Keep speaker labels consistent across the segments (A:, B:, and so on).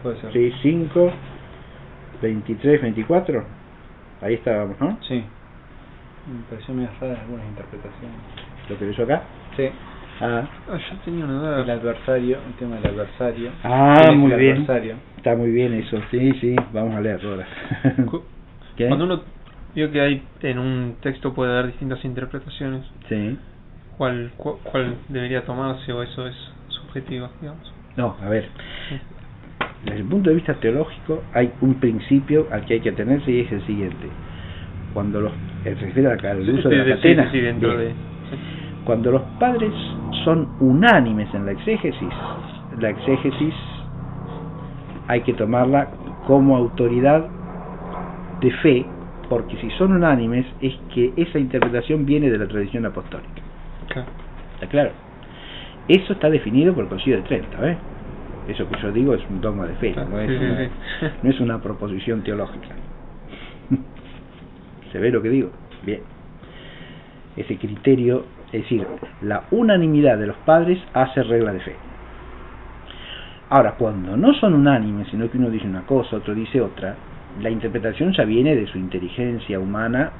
A: puede ser.
B: Sí, 5, 23, 24. Ahí estábamos, ¿no?
A: Sí. Me pareció medio rara algunas interpretaciones.
B: ¿Lo que leyó acá?
A: Sí.
C: Yo tenía una duda.
A: El adversario, el tema del adversario.
B: Muy
A: el
B: bien.
A: Adversario?
B: Está muy bien eso. Sí, vamos a leer ahora. ¿Qué?
C: Cuando uno vio que hay en un texto puede haber distintas interpretaciones,
B: Sí.
C: ¿cuál debería tomarse o eso es subjetivo, digamos?
B: No, a ver. Desde el punto de vista teológico hay un principio al que hay que atenerse y es el siguiente. Cuando se refiere al uso de la catena.
C: Sí, dentro
B: bien.
C: de...
B: Cuando los padres son unánimes en la exégesis hay que tomarla como autoridad de fe, porque si son unánimes es que esa interpretación viene de la tradición apostólica.
C: Claro.
B: ¿Está claro? Eso está definido por el Concilio de Trento, ¿eh? Eso que yo digo es un dogma de fe,
C: Claro,
B: no es una proposición teológica. ¿Se ve lo que digo? Bien. Ese criterio, es decir, la unanimidad de los padres hace regla de fe. Ahora, cuando no son unánimes, sino que uno dice una cosa, otro dice otra, la interpretación ya viene de su inteligencia humana,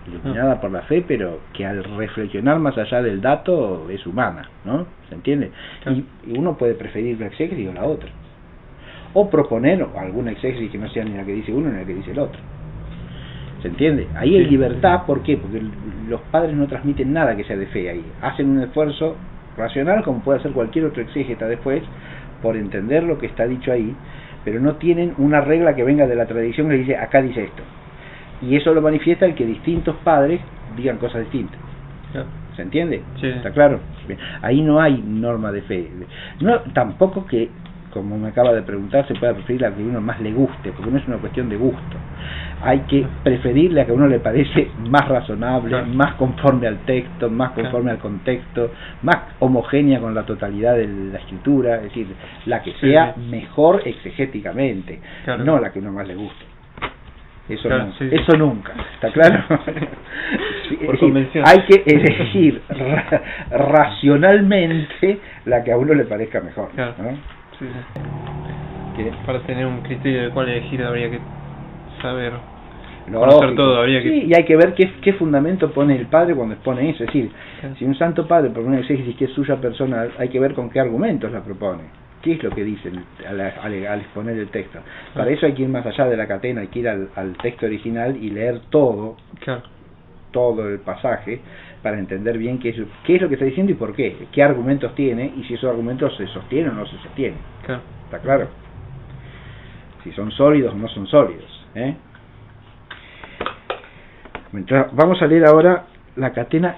B: iluminada por la fe, pero que al reflexionar más allá del dato es humana, ¿no? ¿Se entiende?
C: Claro.
B: Y uno puede preferir una exégesis o la otra. O proponer alguna exégesis que no sea ni la que dice uno ni la que dice el otro. ¿Se entiende? Ahí hay libertad, ¿por qué? Porque los padres no transmiten nada que sea de fe ahí. Hacen un esfuerzo racional, como puede hacer cualquier otro exégeta después, por entender lo que está dicho ahí, pero no tienen una regla que venga de la tradición que dice, acá dice esto. Y eso lo manifiesta el que distintos padres digan cosas distintas.
C: Claro.
B: ¿Se entiende?
C: Sí.
B: ¿Está claro? Bien. Ahí no hay norma de fe. No, tampoco que, como me acaba de preguntar, se pueda preferir la que a uno más le guste, porque no es una cuestión de gusto. Hay que preferirle a que a uno le parece más razonable,
C: claro,
B: más conforme al texto, más conforme al contexto, más homogénea con la totalidad de la escritura, es decir, la que sea mejor exegéticamente,
C: claro,
B: no la que a uno más le guste. Eso,
C: claro,
B: no, eso nunca, ¿está claro?
A: Por convención.
B: Hay que elegir racionalmente la que a uno le parezca mejor,
C: claro,
B: ¿no?
C: Sí. Que para tener un criterio del cual elegir habría que saber conocer todo, habría que...
B: Sí, y hay que ver qué fundamento pone el padre cuando expone eso. Es decir, si un santo padre propone una exégesis que es suya personal, hay que ver con qué argumentos la propone. ¿Qué es lo que dice al exponer el texto? Para eso hay que ir más allá de la catena, hay que ir al texto original y leer todo el pasaje para entender bien qué es lo que está diciendo y por qué argumentos tiene, y si esos argumentos se sostienen o no se sostienen.
C: Claro.
B: ¿Está claro? Si son sólidos o no son sólidos, ¿eh? Entonces, vamos a leer ahora la catena.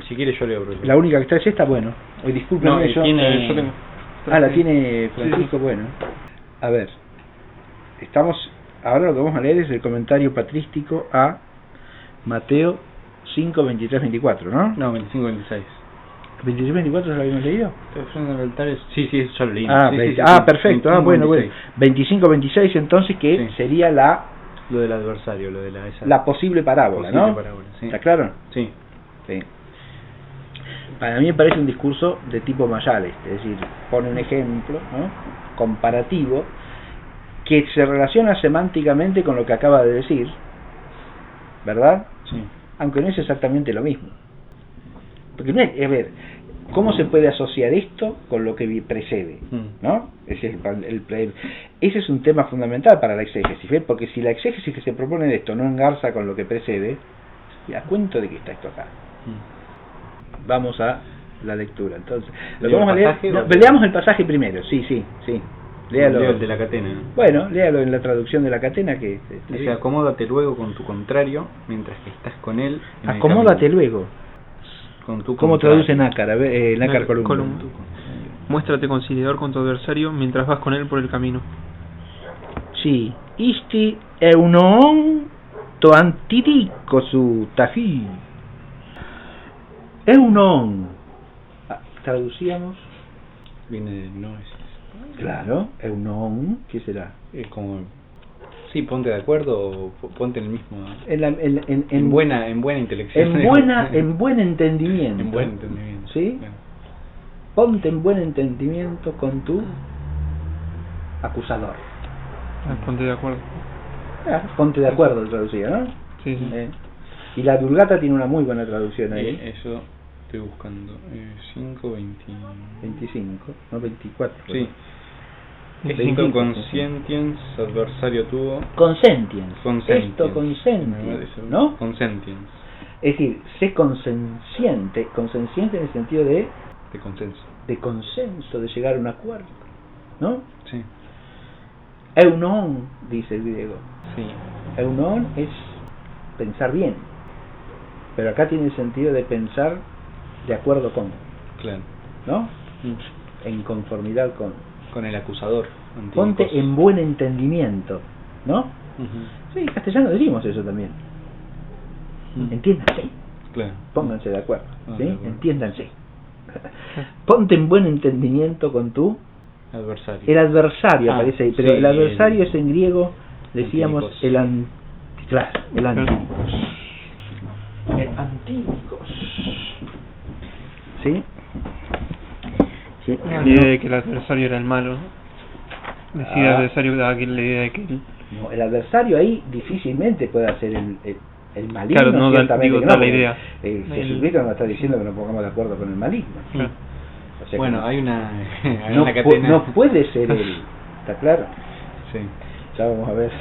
A: Si quiere yo leo.
B: La única que está es esta, bueno. Hoy disculpen,
A: no,
B: yo
A: tengo.
B: la tiene Francisco, sí. Bueno. A ver. Ahora lo que vamos a leer es el comentario patrístico a Mateo 5, 23, 24, ¿no?
A: No, 25, 26.
B: 23, 24 ya lo habíamos leído.
A: Sí, ya lo leí.
B: Perfecto. 25, bueno. 25, 26 entonces, que sería
A: lo del adversario, lo de
B: la posible parábola, ¿no?
A: Sí.
B: ¿Está claro?
A: Sí.
B: Para mí me parece un discurso de tipo Mayal, es decir, pone un ejemplo, ¿no?, comparativo que se relaciona semánticamente con lo que acaba de decir, ¿verdad?
A: Sí.
B: Aunque no es exactamente lo mismo. Porque no es, ¿cómo se puede asociar esto con lo que precede? ¿No? Ese es un tema fundamental para la exégesis, ¿ves? Porque si la exégesis que se propone de esto no engarza con lo que precede, ¿a cuento de qué está esto acá? Vamos a la lectura. Entonces, lo vamos a leer. Leamos el pasaje primero. Sí. Léalo.
A: Leo el de la catena, ¿no?
B: Bueno, léalo en la traducción de la catena que
A: dice: acomódate luego con tu contrario mientras que estás con él.
B: Acomódate luego.
A: Con tu
B: ¿Cómo traduce Nácar? Nácar Columna.
C: Muéstrate conciliador con tu adversario mientras vas con él por el camino.
B: Sí. Isti eunon to antidiko su tafi. Eunon. Traducíamos.
A: Viene de noes.
B: Claro, eunon, ¿qué será?
A: Es como, sí, ponte de acuerdo o ponte en el mismo.
B: En
A: buena intelección.
B: En buen entendimiento.
A: En buen entendimiento.
B: ¿Sí?
A: Claro.
B: Ponte en buen entendimiento con tu acusador.
C: Ponte de acuerdo.
B: Ponte de acuerdo, traducía, ¿no?
C: Sí, sí.
B: Y la Vulgata tiene una muy buena traducción ahí.
A: Eso estoy buscando.
B: 25, no 24.
A: Sí.
B: Éxito
A: consentience, adversario tuvo.
B: Consentience.
A: Consentience.
B: Esto consentience, ¿no?
A: Consentience.
B: Es decir, sé consensiente en el sentido de
A: consenso.
B: De consenso, de llegar a un acuerdo, ¿no?
A: Sí.
B: Eunon, dice el griego.
A: Sí.
B: Eunon es pensar bien, pero acá tiene el sentido de pensar de acuerdo con,
A: claro,
B: ¿no? En conformidad con
A: el acusador.
B: Ponte en buen entendimiento, ¿no? Sí, en castellano decimos eso también. Entiéndanse.
A: Claro.
B: Pónganse de acuerdo, ¿sí?
A: De acuerdo.
B: Entiéndanse. Ponte en buen entendimiento con tu
A: adversario.
B: El adversario aparece ahí, pero
A: sí,
B: el adversario es en griego, decíamos,
A: antídicos.
B: el antídicos. El antídicos. ¿Sí? Sí.
C: La idea de que el adversario era el malo. Decía el adversario daba la idea de que
B: no, el adversario ahí difícilmente puede ser el maligno.
C: Claro, no da la idea.
B: Jesucristo nos está diciendo que nos pongamos de acuerdo con el maligno.
C: Claro.
B: O sea,
A: bueno, hay una
B: cadena. No puede ser él, ¿está claro?
A: Sí.
B: Ya vamos a ver.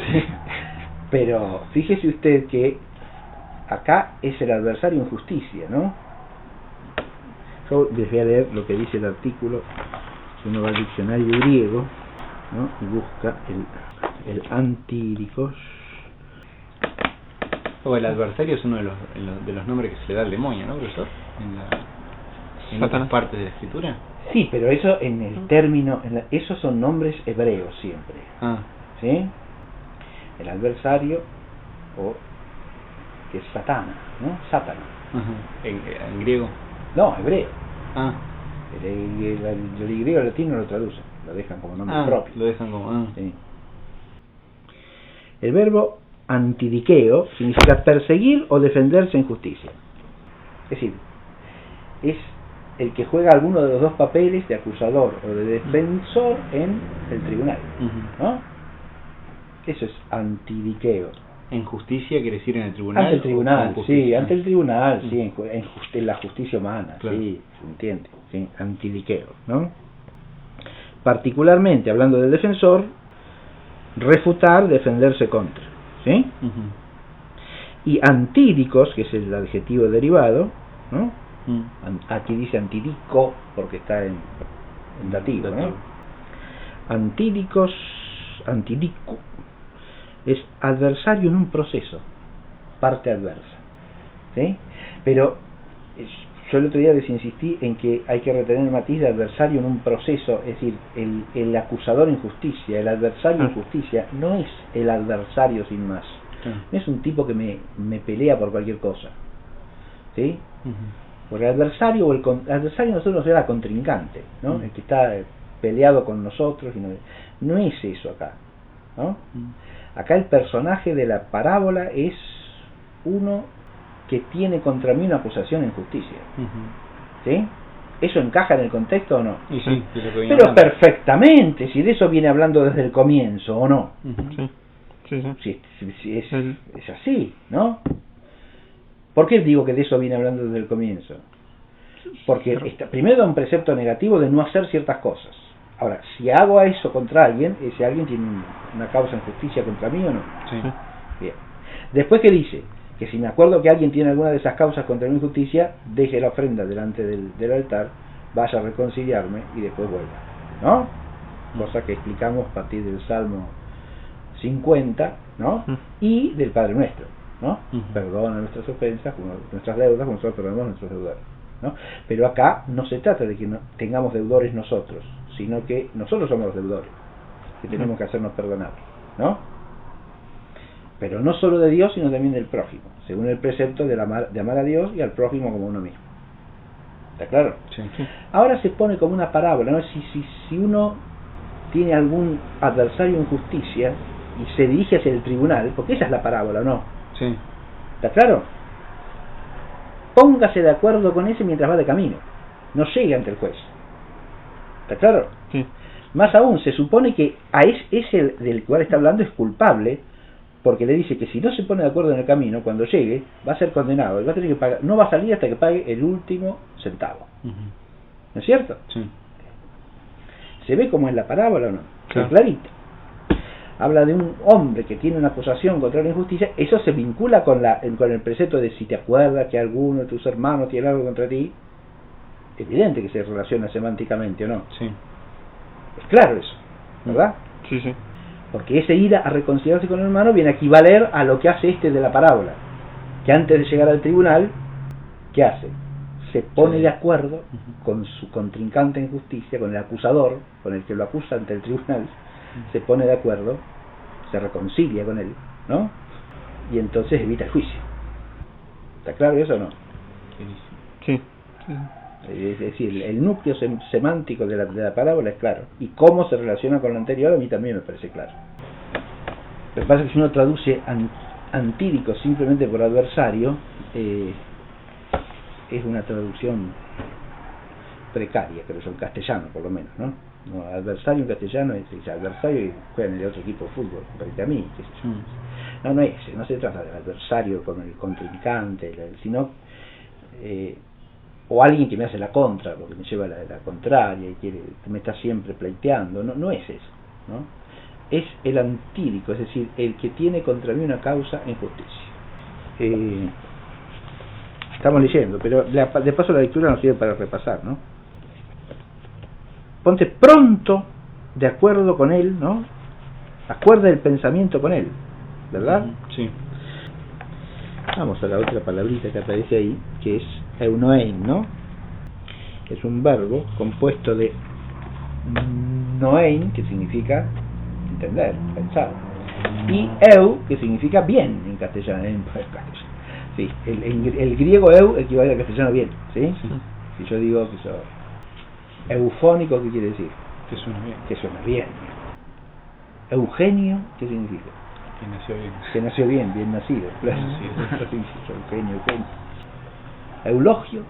B: Pero fíjese usted que acá es el adversario en justicia, ¿no? Yo les voy a leer lo que dice el artículo. Uno va al diccionario griego, ¿no? Y busca el antíricos.
A: El adversario es uno de los nombres que se le da al demonio, ¿no, profesor? En otras partes de la escritura. Sí,
B: pero eso en el término, esos son nombres hebreos siempre. ¿Sí? El adversario, o que es Satana, ¿no? Satana.
A: ¿En griego?
B: No, hebreo. El griego al latino lo traducen, lo dejan como nombre propio.
A: Lo dejan como.
B: Sí. El verbo antidiqueo significa perseguir o defenderse en justicia. Es decir, es el que juega alguno de los dos papeles de acusador o de defensor en el tribunal, ¿no? Eso es antidiqueo.
A: ¿En justicia quiere decir en el tribunal?
B: Ante el tribunal, sí, ante el tribunal, sí, en la justicia humana, claro. Sí, se entiende, sí, antidiqueo, ¿no? Particularmente, hablando del defensor, refutar, defenderse contra, ¿sí? Y antídicos, que es el adjetivo derivado, ¿no? Aquí dice antidico porque está en dativo, ¿no? Antídicos, antidico, es adversario en un proceso, parte adversa, ¿sí? Pero yo el otro día les insistí en que hay que retener el matiz de adversario en un proceso, es decir, el acusador en justicia, el adversario en justicia no es el adversario sin más, no es un tipo que me pelea por cualquier cosa, ¿sí? Porque el adversario o el adversario nosotros era contrincante, ¿no? El que está peleado con nosotros, y no es eso acá, ¿no? Acá el personaje de la parábola es uno que tiene contra mí una acusación en justicia, ¿sí? ¿Eso encaja en el contexto o no?
A: Sí,
B: pero perfectamente, si de eso viene hablando desde el comienzo, ¿o no? Sí, es así, ¿no? ¿Por qué digo que de eso viene hablando desde el comienzo? Porque primero da un precepto negativo de no hacer ciertas cosas. Ahora, si hago eso contra alguien, ese alguien tiene una causa en justicia contra mí o no.
A: Sí.
B: Bien. Después, ¿qué dice? Que si me acuerdo que alguien tiene alguna de esas causas contra mi justicia, deje la ofrenda delante del altar, vaya a reconciliarme y después vuelva, ¿no? Cosa que explicamos a partir del Salmo 50, ¿no? Y del Padre Nuestro, ¿no? Perdona nuestras ofensas, nuestras deudas, como nosotros perdonamos a nuestros deudores, ¿no? Pero acá no se trata de que tengamos deudores nosotros, sino que nosotros somos los deudores, que tenemos que hacernos perdonar, ¿no? Pero no solo de Dios, sino también del prójimo, según el precepto de amar a Dios y al prójimo como uno mismo. ¿Está claro?
A: Sí.
B: Ahora se pone como una parábola, ¿no? Si uno tiene algún adversario en justicia y se dirige hacia el tribunal, porque esa es la parábola, ¿no?
A: Sí.
B: ¿Está claro? Póngase de acuerdo con ese mientras va de camino, no llegue ante el juez. ¿Está claro?
C: Sí.
B: Más aún, se supone que a ese del cual está hablando es culpable, porque le dice que si no se pone de acuerdo en el camino, cuando llegue, va a ser condenado, y va a tener que pagar, no va a salir hasta que pague el último centavo. ¿No es cierto?
A: Sí.
B: ¿Se ve cómo es la parábola o no?
C: Claro.
B: Es clarito. Habla de un hombre que tiene una acusación contra la injusticia, eso se vincula con el precepto de si te acuerdas que alguno de tus hermanos tiene algo contra ti, evidente que se relaciona semánticamente o no.
A: Sí.
B: Es claro eso, ¿verdad?
C: Sí, sí.
B: Porque ese ir a reconciliarse con el hermano viene a equivaler a lo que hace este de la parábola, que antes de llegar al tribunal, ¿qué hace? Se pone de acuerdo con su contrincante en justicia, con el acusador, con el que lo acusa ante el tribunal, se pone de acuerdo, se reconcilia con él, ¿no? Y entonces evita el juicio. ¿Está claro eso o no?
C: Sí.
B: Es decir, el núcleo semántico de la parábola es claro. Y cómo se relaciona con lo anterior a mí también me parece claro. Lo que pasa es que si uno traduce antídico simplemente por adversario, es una traducción precaria, creo yo, en castellano por lo menos, ¿no? No, adversario en castellano es adversario y juega en el otro equipo de fútbol, frente a mí, qué sé yo. No es ese, no se trata del adversario con el contrincante, sino o alguien que me hace la contra, porque me lleva la contraria y que me está siempre pleiteando, no es eso, ¿no? Es el antídico, es decir, el que tiene contra mí una causa en justicia. Estamos leyendo, pero de paso la lectura nos sirve para repasar, ¿no? Ponte pronto de acuerdo con él, ¿no? Acuerda el pensamiento con él, ¿verdad?
A: Sí.
B: Vamos a la otra palabrita que aparece ahí, que es eunoein, ¿no? Es un verbo compuesto de noein, que significa entender, pensar, y eu, que significa bien en castellano. Sí, el griego eu equivale al castellano bien, ¿sí? Si yo digo que soy eufónico, ¿qué quiere decir?
A: Que suena bien.
B: Que suena bien. Eugenio, ¿qué significa?
A: Que nació bien.
B: Que nació bien, bien nacido. Claro. Eugenio. Eulogio.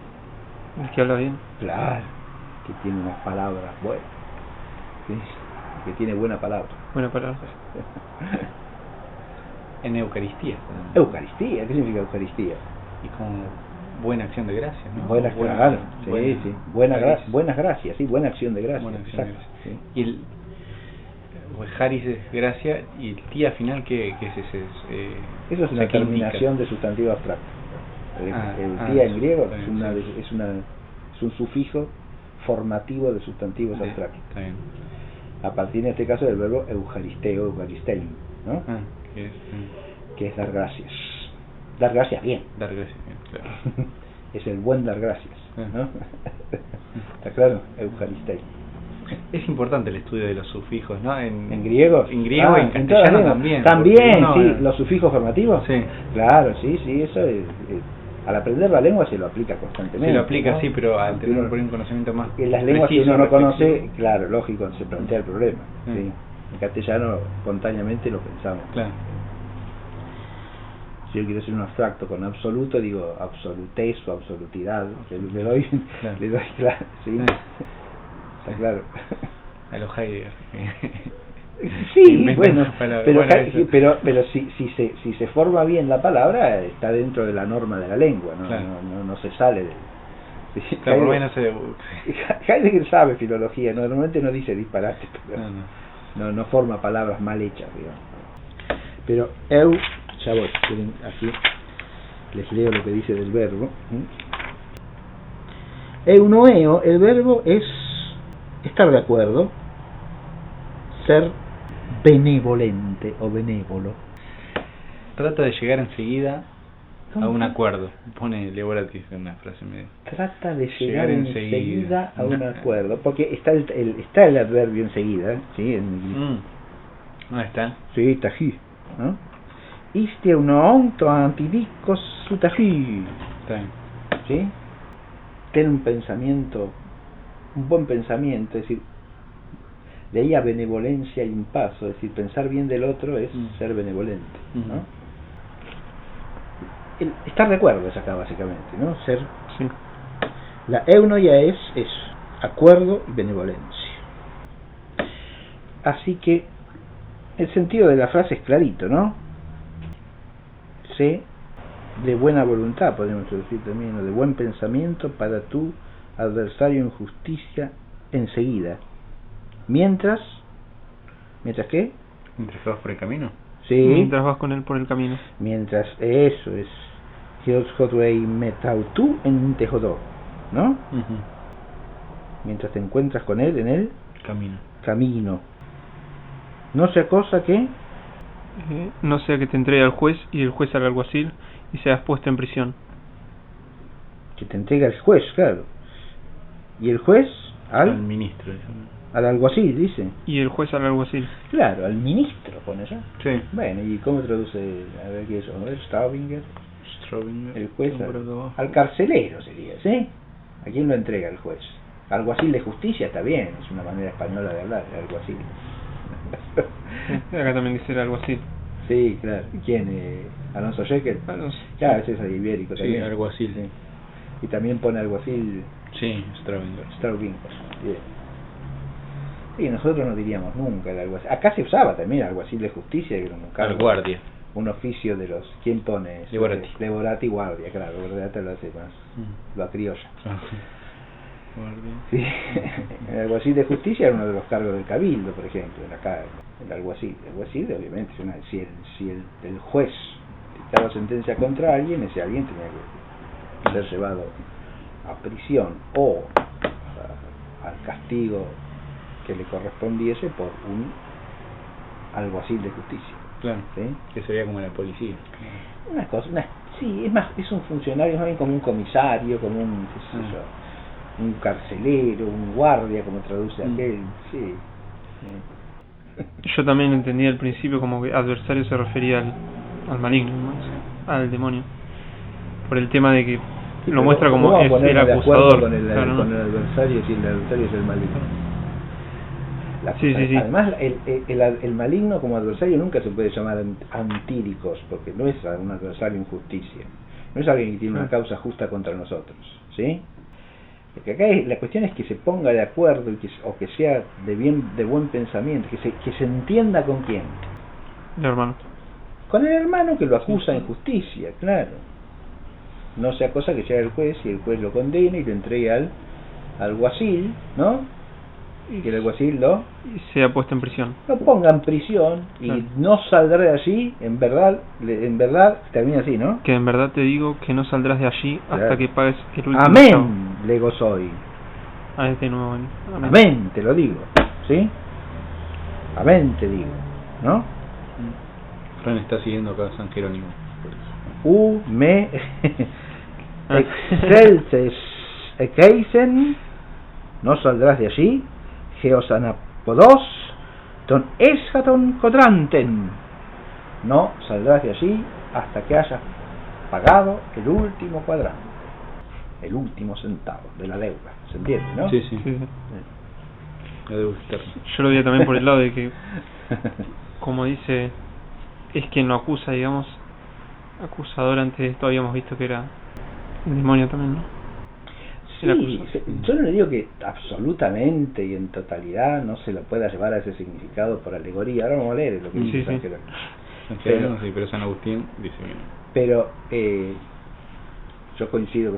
C: ¿Es que habla bien?
B: Claro, que tiene unas palabras buenas. ¿Sí? Que tiene buena palabra.
C: Buena palabra.
A: En Eucaristía.
B: Eucaristía, ¿qué significa Eucaristía?
A: Y con buena acción de gracias, ¿no?
B: Buenas gracias, sí. Buenas gracias, sí, buena acción de gracias.
A: Buena acción de
B: exacto,
A: gracias.
B: sí.
A: Y el Haris es gracia, y el tía final, ¿qué es ese?
B: Eso es una terminación de sustantivo abstracto. El tía en griego es un sufijo formativo de sustantivos abstractos.
A: Está bien.
B: A partir, en este caso, del verbo eucaristeo, eukaristein, ¿no?
A: Que
B: es dar gracias. Dar gracias bien.
A: Dar gracias bien, claro.
B: Es el buen dar gracias, ¿no? ¿Está claro? Eucaristein.
A: Es importante el estudio de los sufijos, ¿no? En
B: griego.
A: En griego y en castellano también.
B: También, sí, los sufijos formativos.
A: Sí.
B: Claro, sí, eso es, al aprender la lengua se lo aplica constantemente.
A: Se lo aplica, ¿no? Sí, pero al
B: porque
A: tener por un conocimiento más
B: en las lenguas
A: preciso,
B: que uno no conoce,
A: reflexivo.
B: claro, lógico, se plantea el problema. ¿Sí? En castellano, espontáneamente lo pensamos.
A: Claro.
B: Si yo quiero hacer un abstracto con absoluto, digo absolutez o absolutidad. Le doy,
A: claro.
B: Claro, ¿sí? Está claro.
A: A los Heidegger.
B: Sí, bueno, pero si se forma bien la palabra, está dentro de la norma de la lengua, no,
A: claro.
B: no se sale de...
A: Claro, por menos
B: Heidegger sabe filología, normalmente no dice disparate, pero no forma palabras mal hechas, digamos. Pero ya voy, aquí les leo lo que dice del verbo. Eunoeo, el verbo es estar de acuerdo, ser benevolente o benévolo.
A: Trata de llegar enseguida a un acuerdo. Pone Leobratis en una frase media.
B: Trata de llegar enseguida a un acuerdo, porque está el adverbio enseguida, ¿sí?
A: ¿Dónde está?
B: Sí, está aquí, ¿no? Iste unoonto antidicos sutají. ¿Sí? Ten un buen pensamiento, es decir, de ahí a benevolencia hay un paso, es decir, pensar bien del otro es ser benevolente, ¿no? Estar de acuerdo es acá básicamente, ¿no? Ser.
C: Sí.
B: La eunoia es eso, acuerdo y benevolencia. Así que el sentido de la frase es clarito, ¿no? Sé de buena voluntad, podemos decir también, o de buen pensamiento para tu adversario en justicia enseguida. Mientras ¿qué?
A: Mientras vas por el camino.
B: Sí.
C: Mientras vas con él por el camino.
B: Mientras, eso es. Metautu en Tejodó, ¿no? Mientras te encuentras con él en el camino. No sea cosa que
C: no sea que te entregue al juez y el juez al alguacil y seas puesto en prisión.
B: Que te entregue al juez, claro. Y el juez al
A: ministro.
B: Al alguacil, dice.
C: Y el juez al alguacil.
B: Claro, al ministro pone eso.
A: Sí.
B: Bueno, ¿y cómo traduce? A ver qué es eso. A ver, Straubinger. El juez al carcelero sería, ¿sí? ¿A quién lo entrega el juez? Alguacil de justicia está bien, es una manera española de hablar, el alguacil.
C: Acá también dice el alguacil.
B: Sí, claro. ¿Quién? Alonso Jekyll.
C: Alonso.
B: Claro, ese es el ibérico también.
A: Sí, alguacil.
B: Sí. Y también pone alguacil.
A: Sí, Straubinger.
B: Bien. Sí, nosotros no diríamos nunca el alguacil. Acá se usaba también el alguacil de justicia, que era un cargo,
A: guardia.
B: Un oficio de los... ¿Quién pone? Leborati guardia, claro. Leborati lo hace más. Lo acriolla.
A: Guardia.
B: Sí. El alguacil de justicia era uno de los cargos del cabildo, por ejemplo. Acá el alguacil. El alguacil, obviamente, si el juez dictaba sentencia contra alguien, ese alguien tenía que ser llevado a prisión o al castigo que le correspondiese por un alguacil de justicia.
A: Claro,
B: ¿sí?
A: Que sería como la policía.
B: Una cosa, sí, es un funcionario, más bien como un comisario, como un, qué sé yo, un carcelero, un guardia, como traduce aquel, sí.
C: Yo también entendía al principio como que adversario se refería al maligno, ¿no? Al demonio, por el tema de que lo muestra como es el acusador
B: con el adversario, si el adversario es el maligno.
C: Sí.
B: Además, el maligno como adversario nunca se puede llamar antíricos, porque no es un adversario en justicia, no es alguien que tiene una causa justa contra nosotros, ¿sí? Porque acá la cuestión es que se ponga de acuerdo o que sea de buen pensamiento, que se entienda con quién.
C: El hermano.
B: Con el hermano que lo acusa en justicia, claro. No sea cosa que sea el juez y el juez lo condene y lo entregue al alguacil, ¿no? Y que el alguacil
C: y sea puesto en prisión.
B: Lo ponga en prisión y no saldrá de allí, en verdad termina así, ¿no?
C: Que en verdad te digo que no saldrás de allí hasta que pagues el último.
B: Amén, lego soy.
C: De nuevo.
B: Amén, te lo digo, ¿sí? Amén, te digo, ¿no?
A: Fran está siguiendo acá a San Jerónimo.
B: Me excelses ekeisen, no saldrás de allí. Geosanapodos ton eschaton quadranten, no saldrás de allí hasta que hayas pagado el último cuadrante, el último centavo de la deuda, ¿se entiende, no?
A: Sí. La deuda externa.
C: Yo lo veía también por el lado de que, como dice, es quien lo acusa, digamos, acusador. Antes de esto habíamos visto que era el demonio también, ¿no?
B: Sí, yo no le digo que absolutamente y en totalidad no se lo pueda llevar a ese significado por alegoría. Ahora vamos a leer lo que dice San Jerónimo.
A: Pero San Agustín dice bien.
B: Pero yo coincido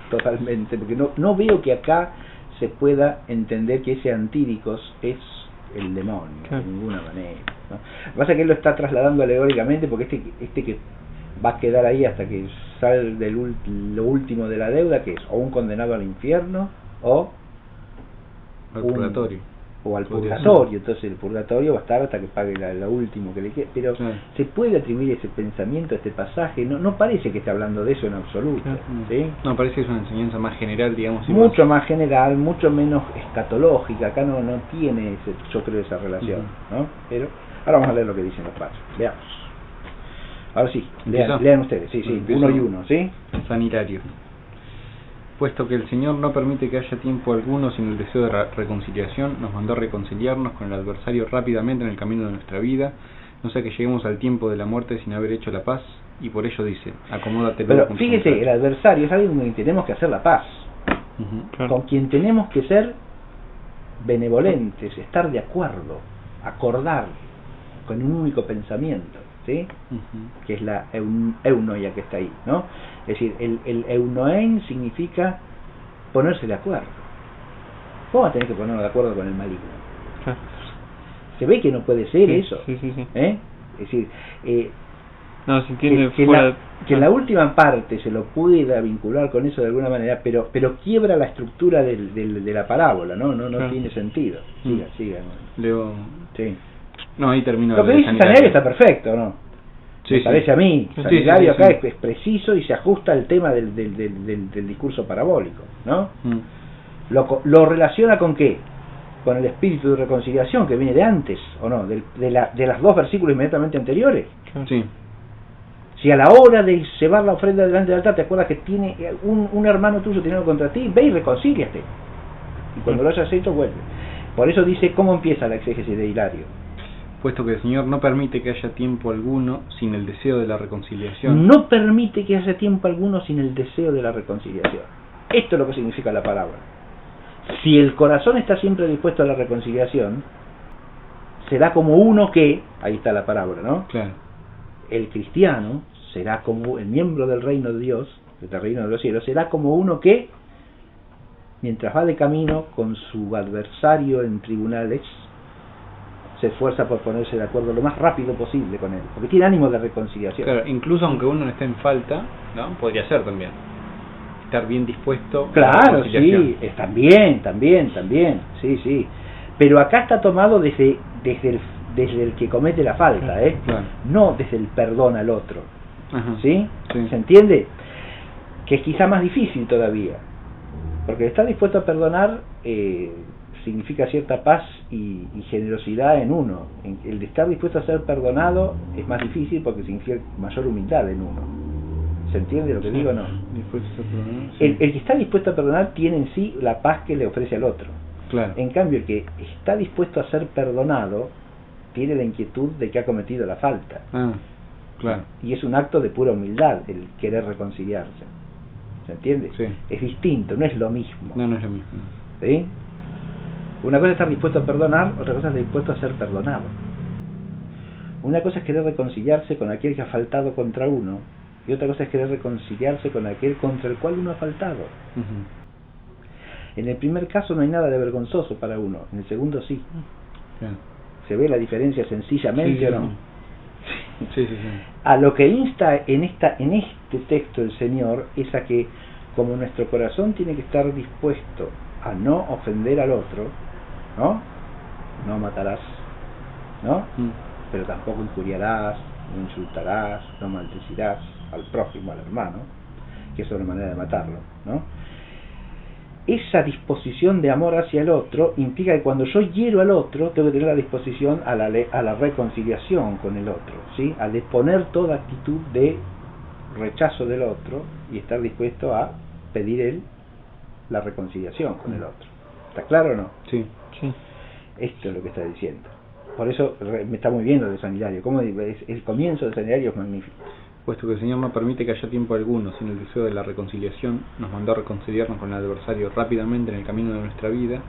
B: totalmente, porque no veo que acá se pueda entender que ese antíricos es el demonio, de ninguna manera, ¿no? Lo que pasa es que él lo está trasladando alegóricamente, porque este que va a quedar ahí hasta que sale lo último de la deuda, que es o un condenado al infierno o
A: al purgatorio.
B: O al purgatorio. Entonces el purgatorio va a estar hasta que pague lo último que le quede. Pero se puede atribuir ese pensamiento a este pasaje. No parece que esté hablando de eso en absoluto. ¿Sí?
A: No, parece que es una enseñanza más general, digamos.
B: Mucho más general, mucho menos escatológica. Acá no tiene yo creo esa relación, ¿no? Pero ahora vamos a leer lo que dicen los padres. Veamos. Ahora sí, lean ustedes, sí, uno y uno, ¿sí?
A: Sanitario. Puesto que el Señor no permite que haya tiempo alguno sin el deseo de reconciliación, nos mandó reconciliarnos con el adversario rápidamente en el camino de nuestra vida, no sea que lleguemos al tiempo de la muerte sin haber hecho la paz, y por ello dice, acomódate.
B: Pero fíjese, el adversario es alguien con quien tenemos que hacer la paz, con quien tenemos que ser benevolentes, estar de acuerdo, acordar con un único pensamiento, ¿sí? Que es la eunoia que está ahí, ¿no? Es decir, el eunoen significa ponerse de acuerdo. ¿Cómo tenés que ponernos de acuerdo con el maligno?
C: Claro.
B: Se ve que no puede ser eso.
C: Sí.
B: Es decir,
C: No, se entiende
B: que la última parte se lo pueda vincular con eso de alguna manera, pero quiebra la estructura de la parábola, ¿no? No
C: Claro.
B: tiene sentido. Siga.
A: Leo.
B: Sí.
A: No, ahí termino.
B: Lo que dice Sanelario está perfecto, ¿no?
A: Sí,
B: Me parece a mí.
A: Sí,
B: Sanelario
A: sí.
B: acá es preciso y se ajusta al tema del discurso parabólico, ¿no? Lo relaciona con ¿qué? Con el espíritu de reconciliación que viene de antes, ¿o no? De las dos versículos inmediatamente anteriores.
A: Sí.
B: Si a la hora de llevar la ofrenda delante del altar te acuerdas que tiene un hermano tuyo tiene algo contra ti, ve y reconcíliate. Y cuando lo hayas hecho, vuelve. Por eso dice, ¿cómo empieza la exégesis de Hilario?
A: Puesto que el Señor no permite que haya tiempo alguno sin el deseo de la reconciliación.
B: No permite que haya tiempo alguno sin el deseo de la reconciliación. Esto es lo que significa la palabra. Si el corazón está siempre dispuesto a la reconciliación, será como uno que, ahí está la parábola, ¿no?
A: Claro.
B: El cristiano será como el miembro del reino de Dios, del reino de los cielos, será como uno que, mientras va de camino con su adversario en tribunales, se esfuerza por ponerse de acuerdo lo más rápido posible con él, porque tiene ánimo de reconciliación.
A: Claro, incluso aunque uno no esté en falta, ¿no? Podría ser también. Estar bien dispuesto a la
B: Claro,
A: reconciliación.
B: sí, también, sí. Pero acá está tomado desde el que comete la falta,
A: Claro.
B: no desde el perdón al otro.
A: Ajá.
B: ¿Sí?
A: Sí.
B: ¿Se entiende? Que es quizá más difícil todavía, porque estar dispuesto a perdonar significa cierta paz y generosidad en uno. El de estar dispuesto a ser perdonado es más difícil porque significa mayor humildad en uno. ¿Se entiende lo que digo o no?
A: Dispuesto a perdonar, sí.
B: El que está dispuesto a perdonar tiene en sí la paz que le ofrece al otro.
A: Claro.
B: En cambio, el que está dispuesto a ser perdonado tiene la inquietud de que ha cometido la falta.
A: Claro.
B: Y es un acto de pura humildad el querer reconciliarse. ¿Se entiende?
A: Sí.
B: Es distinto, no es lo mismo.
A: No es lo mismo.
B: ¿Sí? Una cosa es estar dispuesto a perdonar, otra cosa es estar dispuesto a ser perdonado. Una cosa es querer reconciliarse con aquel que ha faltado contra uno, y otra cosa es querer reconciliarse con aquel contra el cual uno ha faltado. En el primer caso no hay nada de vergonzoso para uno, en el segundo sí.
A: Claro.
B: ¿Se ve la diferencia sencillamente
A: Sí,
B: o no?
A: Sí.
B: A lo que insta en este texto el Señor es a que, como nuestro corazón tiene que estar dispuesto a no ofender al otro, ¿no? No matarás, ¿no? Pero tampoco injuriarás, no insultarás, no maldecirás al prójimo, al hermano, que es una manera de matarlo, ¿no? Esa disposición de amor hacia el otro implica que cuando yo hiero al otro, tengo que tener la disposición a la reconciliación con el otro, ¿sí? A deponer toda actitud de rechazo del otro y estar dispuesto a pedir él la reconciliación con el otro. ¿Está claro o no?
A: Sí.
B: Esto es lo que está diciendo. Por eso me está muy bien lo de San Hilario. Como el comienzo de San Hilario es magnífico.
A: Puesto que el Señor no permite que haya tiempo alguno sin el deseo de la reconciliación, nos mandó a reconciliarnos con el adversario rápidamente en el camino de nuestra vida,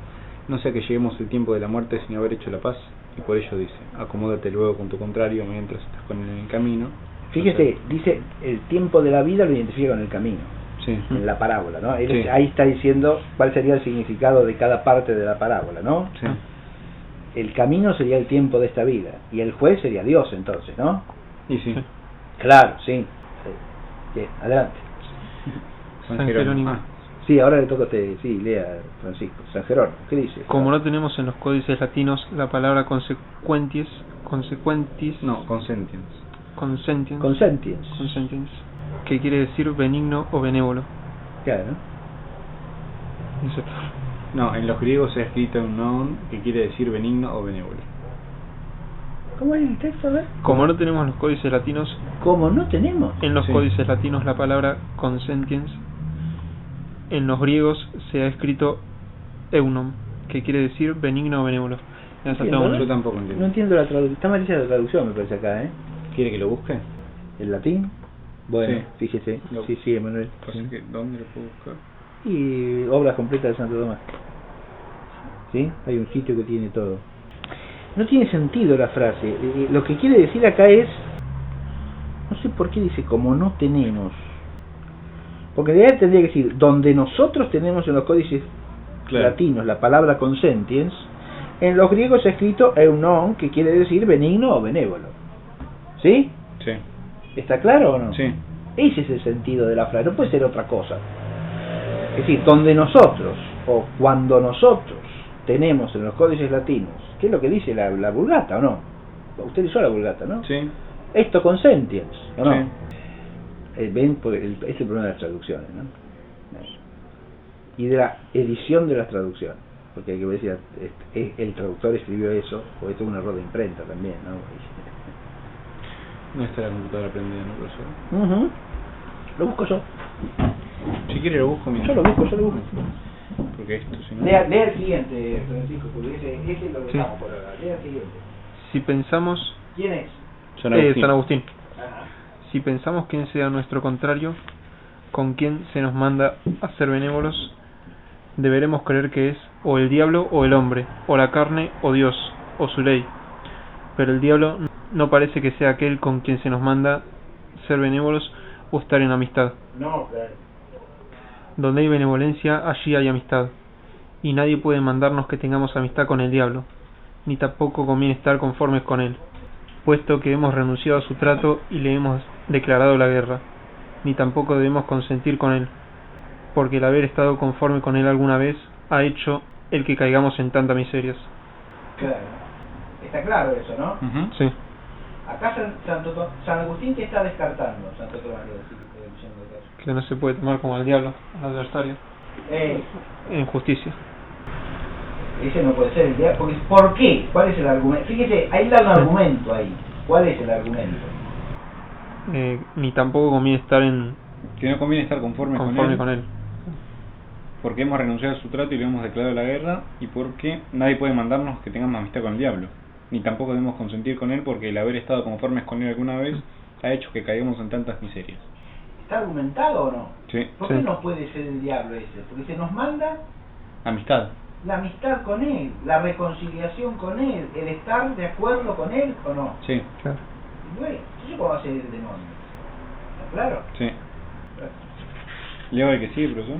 A: no sea que lleguemos el tiempo de la muerte sin haber hecho la paz, y por ello dice, acomódate luego con tu contrario mientras estás con él en el camino.
B: Fíjese, dice, el tiempo de la vida lo identifica con el camino,
A: Sí.
B: en la parábola, ¿no? Él
A: Sí.
B: ahí está diciendo cuál sería el significado de cada parte de la parábola, ¿no?
A: Sí.
B: El camino sería el tiempo de esta vida, y el juez sería Dios entonces, ¿no?
A: Y sí.
B: Claro, sí. Bien, adelante.
C: San Jerónimo.
B: Sí, ahora le toca a usted, sí, lea Francisco. San Jerónimo, ¿qué dice?
C: Como no tenemos en los códices latinos la palabra consequentis,
A: No, consentience.
C: consentience, que quiere decir benigno o benévolo.
B: Claro.
C: Eso.
A: No, en los griegos se ha escrito un noun que quiere decir benigno o benévolo.
B: ¿Cómo es el texto? A ver.
C: Como no tenemos los códices latinos,
B: Como no tenemos.
C: en los
A: Sí.
C: códices latinos la palabra consentience, en los griegos se ha escrito eunom, que quiere decir benigno o benévolo. Ya
B: Entiendo,
C: saltamos
A: Yo
C: uno.
A: tampoco entiendo.
B: No entiendo la traducción. Está malísima la traducción, me parece acá, ¿eh?
A: ¿Quiere que lo busque?
B: ¿El latín? Bueno, fíjese.
A: Lo-
B: Sí, Emanuel.
A: Pasa que, ¿dónde lo puedo buscar?
B: Y obras completas de Santo Tomás. ¿sí? Hay un sitio que tiene todo. No tiene sentido la frase. Lo que quiere decir acá es, no sé por qué dice como no tenemos, porque en realidad tendría que decir donde nosotros tenemos en los códices latinos la palabra consentiens, en los griegos se ha escrito eunon, que quiere decir benigno o benévolo. ¿Sí?
A: Sí.
B: ¿Está claro o no?
A: Sí.
B: Ese es el sentido de la frase, no puede ser otra cosa. Es decir, donde nosotros, o cuando nosotros tenemos en los códices latinos, ¿qué es lo que dice la Vulgata o no? Usted leyó la Vulgata, ¿no?
A: Sí.
B: Esto consentiens, ¿o no?
A: Sí.
B: Ven, este es el problema de las traducciones, ¿no? Y de la edición de las traducciones, porque hay que ver si el traductor escribió eso, o esto es un error de imprenta también, ¿no?
A: No está la computadora prendida, ¿no, profesor?
B: Lo busco yo.
A: Si quiere lo busco mientras.
B: Yo lo busco.
A: Porque esto, si no...
B: Lea el siguiente, Francisco, porque ese es lo que
C: Sí.
B: estamos por ahora. Lea el siguiente.
C: Si pensamos...
B: ¿Quién es?
A: San Agustín.
C: San Agustín.
B: Ajá.
C: Si pensamos quién sea nuestro contrario, con quien se nos manda a ser benévolos, deberemos creer que es o el diablo o el hombre, o la carne o Dios, o su ley. Pero el diablo no parece que sea aquel con quien se nos manda ser benévolos o estar en amistad.
B: No, claro.
C: Donde hay benevolencia, allí hay amistad. Y nadie puede mandarnos que tengamos amistad con el diablo, ni tampoco conviene estar conformes con él, puesto que hemos renunciado a su trato y le hemos declarado la guerra, ni tampoco debemos consentir con él, porque el haber estado conforme con él alguna vez ha hecho el que caigamos en tantas miserias.
B: Claro. Está claro eso, ¿no?
A: Ujú.
C: Sí.
B: Acá San Agustín, ¿qué está descartando? Santo Tomás
C: Que no se puede tomar como al diablo, al adversario, en justicia.
B: Ese no puede ser el diablo, porque ¿por qué? ¿Cuál es el argumento? Fíjese, ahí da un argumento ahí. ¿Cuál es el argumento?
C: Ni tampoco conviene estar
A: Que no conviene estar conforme
C: con él.
A: Porque hemos renunciado a su trato y le hemos declarado la guerra, y porque nadie puede mandarnos que tengamos amistad con el diablo. Ni tampoco debemos consentir con él, porque el haber estado conformes con él alguna vez ha hecho que caigamos en tantas miserias.
B: ¿Está argumentado o no?
A: Sí.
B: ¿Por qué no puede ser el diablo ese? Porque se nos manda
A: Amistad.
B: la amistad con él, la reconciliación con él, el estar de acuerdo con él o no.
A: Sí.
C: Claro.
B: Y bueno, ¿eso cómo va a ser el demonio? ¿Está claro?
A: Sí. ¿Leo el que sigue, profesor?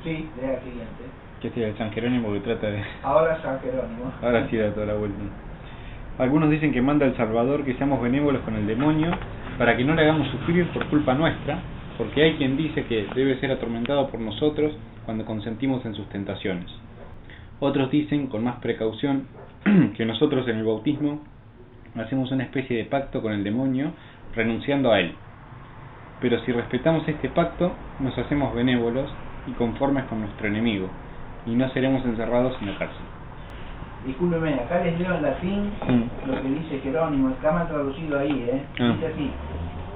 B: Sí, lea el siguiente.
A: Que es el San Jerónimo, que trata de...
B: Ahora San Jerónimo.
A: Ahora sí da toda la vuelta. Algunos dicen que manda el Salvador que seamos benévolos con el demonio para que no le hagamos sufrir por culpa nuestra, porque hay quien dice que debe ser atormentado por nosotros cuando consentimos en sus tentaciones. Otros dicen, con más precaución, que nosotros en el bautismo hacemos una especie de pacto con el demonio renunciando a él. Pero si respetamos este pacto, nos hacemos benévolos y conformes con nuestro enemigo, y no seremos encerrados en la cárcel.
B: Discúlpeme, acá les leo en latín lo que dice Jerónimo, está mal traducido ahí, dice así: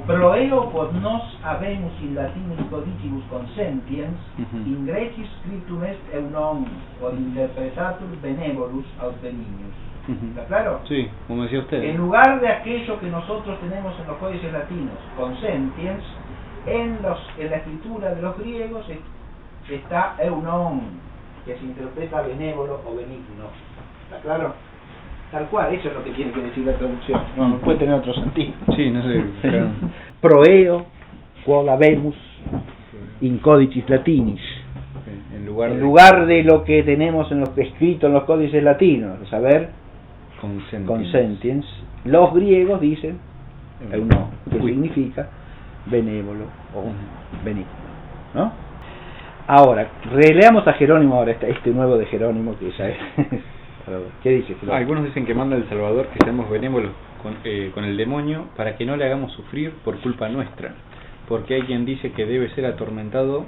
B: Proeo quod nos habemus in latinis codicibus consentiens, in grecis scriptum est eunon, quod interpretatur benevolus aut benignos. ¿Está claro?
A: Sí, como decía usted.
B: En lugar de aquello que nosotros tenemos en los códices latinos, consentiens, en la escritura de los griegos está eunon, que se interpreta benévolo o benigno. ¿Está claro? Tal cual, eso es lo que tiene que decir la traducción. No puede tener otro sentido.
A: Sí, no sé. Claro.
B: Proeo quod habemus in codicis latinis.
A: En
B: En lugar de lo que tenemos en los escrito en los códices latinos, a saber, consentiens, los griegos dicen eunon, que significa benévolo o benigno, ¿no? Ahora, releamos a Jerónimo ahora, este nuevo de Jerónimo que ya es. ¿Qué dice Jerónimo?
A: Algunos dicen que manda el Salvador que seamos benévolos con el demonio para que no le hagamos sufrir por culpa nuestra, porque hay quien dice que debe ser atormentado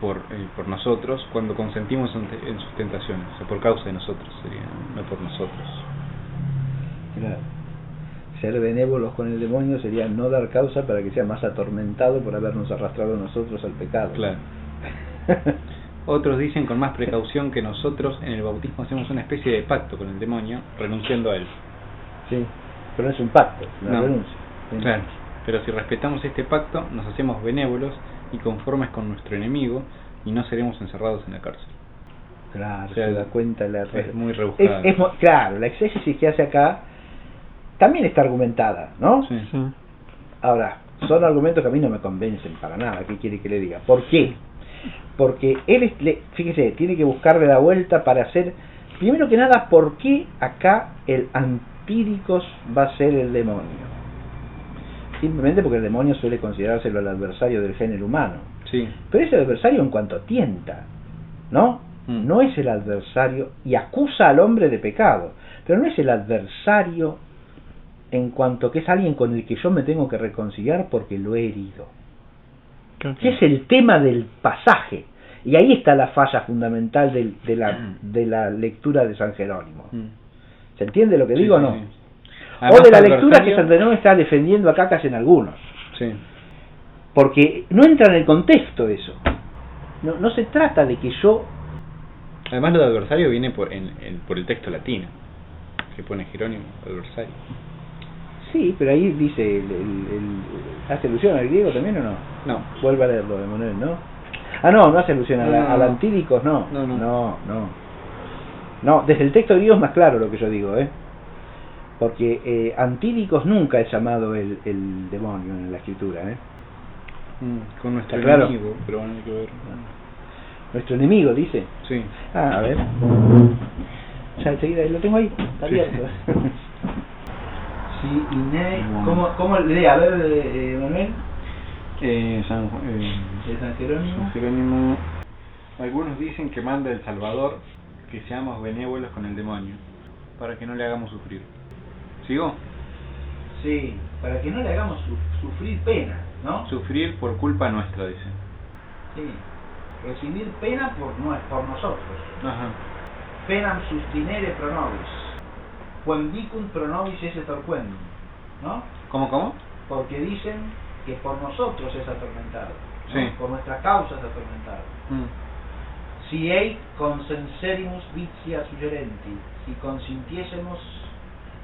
A: por nosotros cuando consentimos en sus tentaciones, o por causa de nosotros, sería, no por nosotros.
B: Claro. Ser benévolos con el demonio sería no dar causa para que sea más atormentado por habernos arrastrado nosotros al pecado.
A: Claro. Otros dicen con más precaución que nosotros en el bautismo hacemos una especie de pacto con el demonio, renunciando a él.
B: Sí, pero no es un pacto, es una renuncia. ¿Sí?
A: Claro, pero si respetamos este pacto, nos hacemos benévolos y conformes con nuestro enemigo, y no seremos encerrados en la cárcel.
B: Claro,
A: O sea,
B: se da cuenta
A: es muy rebuscada.
B: Claro, la exégesis que hace acá también está argumentada, ¿no?
A: Sí.
C: Sí.
B: Ahora, son argumentos que a mí no me convencen para nada. ¿Qué quiere que le diga? ¿Por qué? Porque él, fíjese, tiene que buscarle la vuelta para hacer... Primero que nada, ¿por qué acá el Antíricos va a ser el demonio? Simplemente porque el demonio suele considerárselo el adversario del género humano.
A: Sí.
B: Pero es el adversario en cuanto tienta, ¿no? No es el adversario, y acusa al hombre de pecado, pero no es el adversario en cuanto que es alguien con el que yo me tengo que reconciliar porque lo he herido.
C: Claro.
B: Que es el tema del pasaje, y ahí está la falla fundamental de la lectura de San Jerónimo. ¿Se entiende lo que digo o no?
A: Sí.
B: O
A: Además,
B: de la
A: el
B: lectura que
A: adversario-
B: San Jerónimo está defendiendo acá casi en algunos,
A: Sí.
B: porque no entra en el contexto eso. No se trata de que yo...
A: Además, lo de adversario viene por el texto latino, que pone Jerónimo, adversario.
B: Sí, pero ahí dice, ¿hace alusión al griego también o no?
A: No.
B: Vuelve a leerlo, Emanuel, ¿no? Ah, no hace alusión al Antíricos, no. No, desde el texto griego es más claro lo que yo digo, porque Antíricos nunca es llamado el demonio en la escritura,
A: Con nuestro
B: ¿Está claro?
A: enemigo, pero bueno, hay que ver.
B: Nuestro enemigo, dice.
A: Sí.
B: Ah, a ver. Ya enseguida lo tengo ahí, está abierto. Sí, ¿Cómo lee? A ver, Manuel.
A: De San
B: Jerónimo.
A: Jerónimo. Algunos dicen que manda el Salvador que seamos benévolos con el demonio, para que no le hagamos sufrir. ¿Sigo?
B: Sí, para que no le hagamos sufrir pena, ¿no?
A: Sufrir por culpa nuestra, dicen.
B: Sí, recibir pena por nosotros.
A: Ajá.
B: Penam sustinere pro nobis, quem dicum pro nobis esse torquendum, ¿no?
A: ¿Cómo?
B: Porque dicen que por nosotros es atormentado, ¿no?
A: Sí.
B: Por nuestra causa es atormentado. Si ei consenserimus vitia suggerenti, si consintiésemos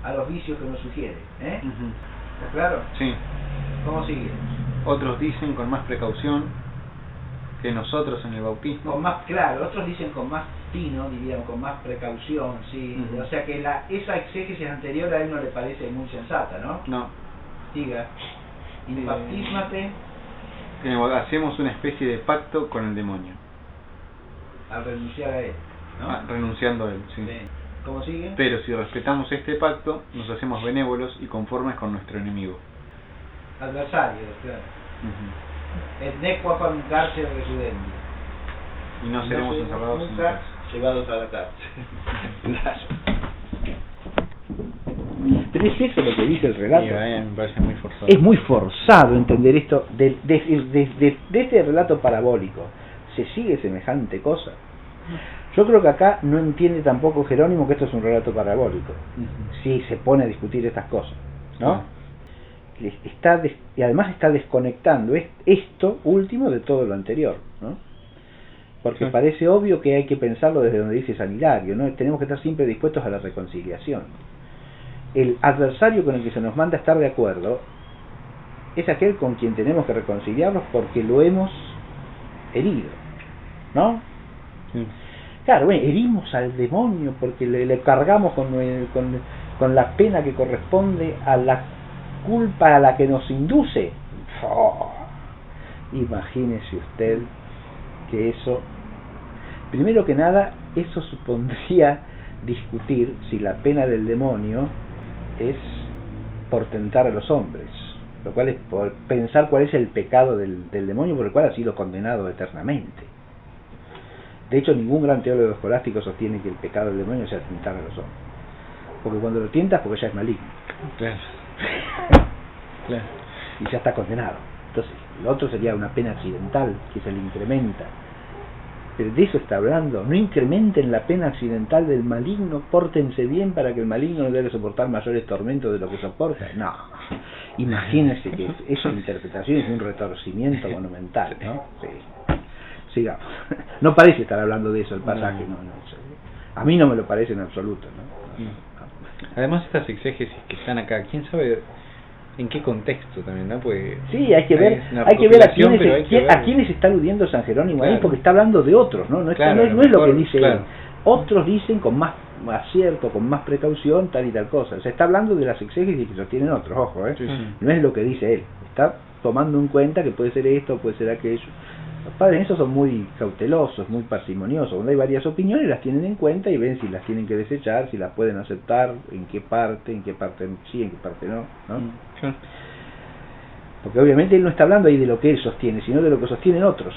B: a los vicios que nos sugiere, ¿está claro?
A: Sí.
B: ¿Cómo sigue?
A: Otros dicen con más precaución que nosotros en el bautismo.
B: Con más, claro, otros dicen con más tino, dirían, con más precaución, sí. O sea que esa exégesis anterior a él no le parece muy sensata, ¿no?
A: No.
B: Diga, impactísmate
A: Hacemos una especie de pacto con el demonio.
B: al renunciar a él, ¿no?
A: Renunciando a él, sí.
B: Sí. ¿Cómo sigue?
A: Pero si respetamos este pacto, nos hacemos benévolos y conformes con nuestro enemigo.
B: Adversario, claro. Et nequa quam carcere resudendi.
A: Y no seremos encerrados en
B: nunca
A: casa.
B: llevados a la cárcel. Pero es eso lo que dice el relato.
A: Sí, me parece muy forzado.
B: Es muy forzado entender esto de este relato parabólico. ¿Se sigue semejante cosa? Yo creo que acá no entiende tampoco Jerónimo que esto es un relato parabólico. Si se pone a discutir estas cosas, ¿no? Y además está desconectando esto último de todo lo anterior, ¿no? Porque parece obvio que hay que pensarlo desde donde dice San Hilario, ¿no? Tenemos que estar siempre dispuestos a la reconciliación. El adversario con el que se nos manda a estar de acuerdo es aquel con quien tenemos que reconciliarnos porque lo hemos herido, ¿no?
A: Sí.
B: Claro, bueno, herimos al demonio porque le cargamos con la pena que corresponde a la culpa a la que nos induce. Imagínese usted que eso, primero que nada, eso supondría discutir si la pena del demonio es por tentar a los hombres, lo cual es por pensar cuál es el pecado del demonio por el cual ha sido condenado eternamente. De hecho, ningún gran teólogo escolástico sostiene que el pecado del demonio sea tentar a los hombres, porque cuando lo tientas, porque ya es maligno.
A: Claro. Claro.
B: Y ya está condenado. Entonces, lo otro sería una pena accidental, que se le incrementa. Pero de eso está hablando. No incrementen la pena accidental del maligno, pórtense bien para que el maligno no debe soportar mayores tormentos de lo que soporta. No. Imagínense que esa interpretación es un retorcimiento monumental, ¿no? Sí. Sigamos. No parece estar hablando de eso el pasaje, no. A mí no me lo parece en absoluto, ¿no?
A: Además, estas exégesis que están acá, ¿quién sabe en qué contexto también, ¿no? Pues
B: sí, hay que ver a quiénes está aludiendo San Jerónimo ahí, porque está hablando de otros, ¿no? No es lo que dice él. Otros dicen con más acierto, con más precaución, tal y tal cosa. O sea, está hablando de las exégesis que sostienen otros, ojo,
A: Sí.
B: No es lo que dice él. Está tomando en cuenta que puede ser esto, puede ser aquello. Los padres en eso son muy cautelosos, muy parsimoniosos. Cuando hay varias opiniones las tienen en cuenta y ven si las tienen que desechar, si las pueden aceptar, en qué parte sí, en qué parte no.
C: Claro.
B: Porque obviamente él no está hablando ahí de lo que él sostiene, sino de lo que sostienen otros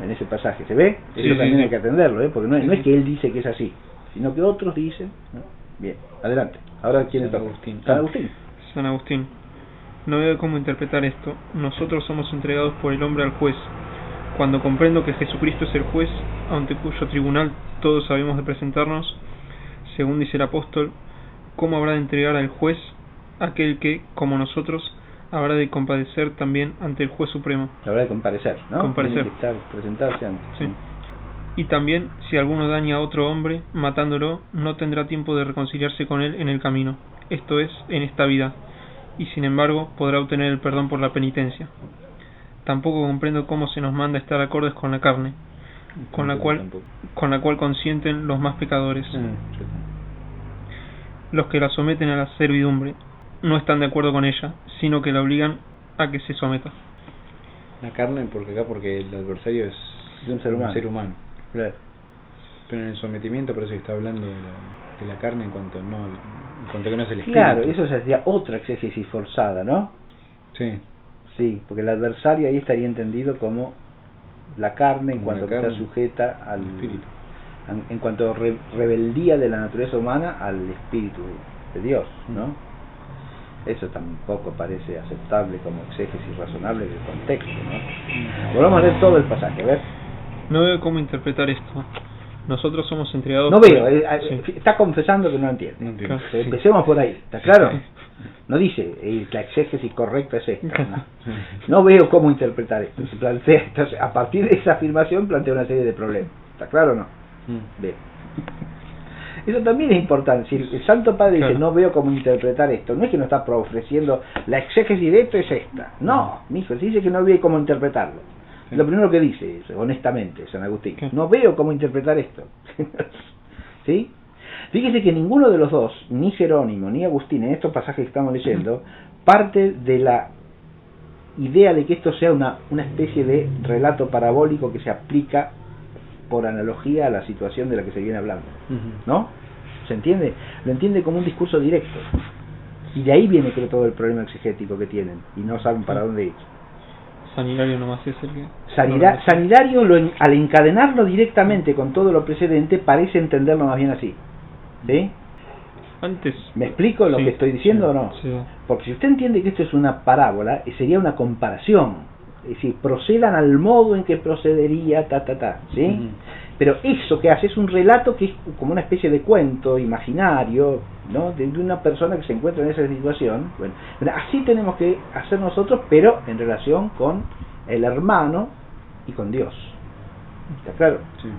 B: en ese pasaje. ¿Se ve? Eso también hay que atenderlo, porque no es que él dice que es así, sino que otros dicen, ¿no? Bien, adelante. Ahora, ¿quién es Agustín? San Agustín.
C: San Agustín. No veo cómo interpretar esto. Nosotros somos entregados por el hombre al juez. Cuando comprendo que Jesucristo es el juez, ante cuyo tribunal todos habemos de presentarnos, según dice el apóstol, ¿cómo habrá de entregar al juez aquel que, como nosotros, habrá de compadecer también ante el juez supremo?
B: Habrá de comparecer, ¿no?
C: Comparecer.
B: Tiene que presentarse antes.
C: Sí. Y también, si alguno daña a otro hombre, matándolo, no tendrá tiempo de reconciliarse con él en el camino, esto es, en esta vida, y sin embargo podrá obtener el perdón por la penitencia. Tampoco comprendo cómo se nos manda estar acordes con la carne, con la cual consienten los más pecadores. Los que la someten a la servidumbre no están de acuerdo con ella, sino que la obligan a que se someta.
A: La carne, porque el adversario es
B: un ser humano. Claro.
A: Pero en el sometimiento parece que está hablando de la carne en cuanto que no es el espíritu.
B: Claro, eso sería otra exégesis forzada, ¿no?
A: Sí.
B: Sí, porque el adversario ahí estaría entendido como la carne en cuanto que está sujeta al
A: espíritu.
B: En cuanto a rebeldía de la naturaleza humana al espíritu de Dios, ¿no? Eso tampoco parece aceptable como exégesis razonable del contexto, ¿no? Volvamos a leer todo el pasaje, a ver.
C: No veo cómo interpretar esto. Nosotros somos entregados...
B: No veo, está confesando que no entiende.
A: No entiendo.
B: Claro. Empecemos por ahí, ¿está claro? No dice la exégesis correcta es esta. No veo cómo interpretar esto. Se plantea, entonces, a partir de esa afirmación plantea una serie de problemas. ¿Está claro o no? Bien. Eso también es importante. Si el Santo Padre dice no veo cómo interpretar esto, no es que nos está ofreciendo la exégesis de esto es esta. No, mijo, dice que no ve cómo interpretarlo. Lo primero que dice, honestamente, San Agustín, no veo cómo interpretar esto. ¿Sí? Fíjese que ninguno de los dos, ni Jerónimo ni Agustín, en estos pasajes que estamos leyendo, parte de la idea de que esto sea una especie de relato parabólico que se aplica por analogía a la situación de la que se viene hablando. ¿No? ¿Se entiende? Lo entiende como un discurso directo. Y de ahí viene, creo, todo el problema exegético que tienen, y no saben para dónde ir.
C: Sanidario nomás es el que...
B: Sanidario, al encadenarlo directamente con todo lo precedente, parece entenderlo más bien así. ¿Sí?
C: Antes...
B: ¿Me explico lo que estoy diciendo o no?
C: Sí.
B: Porque si usted entiende que esto es una parábola, sería una comparación. Es decir, procedan al modo en que procedería, ¿sí? Pero eso que hace es un relato que es como una especie de cuento imaginario, ¿no? De una persona que se encuentra en esa situación. Bueno, así tenemos que hacer nosotros, pero en relación con el hermano y con Dios. ¿Está claro?
A: Sí.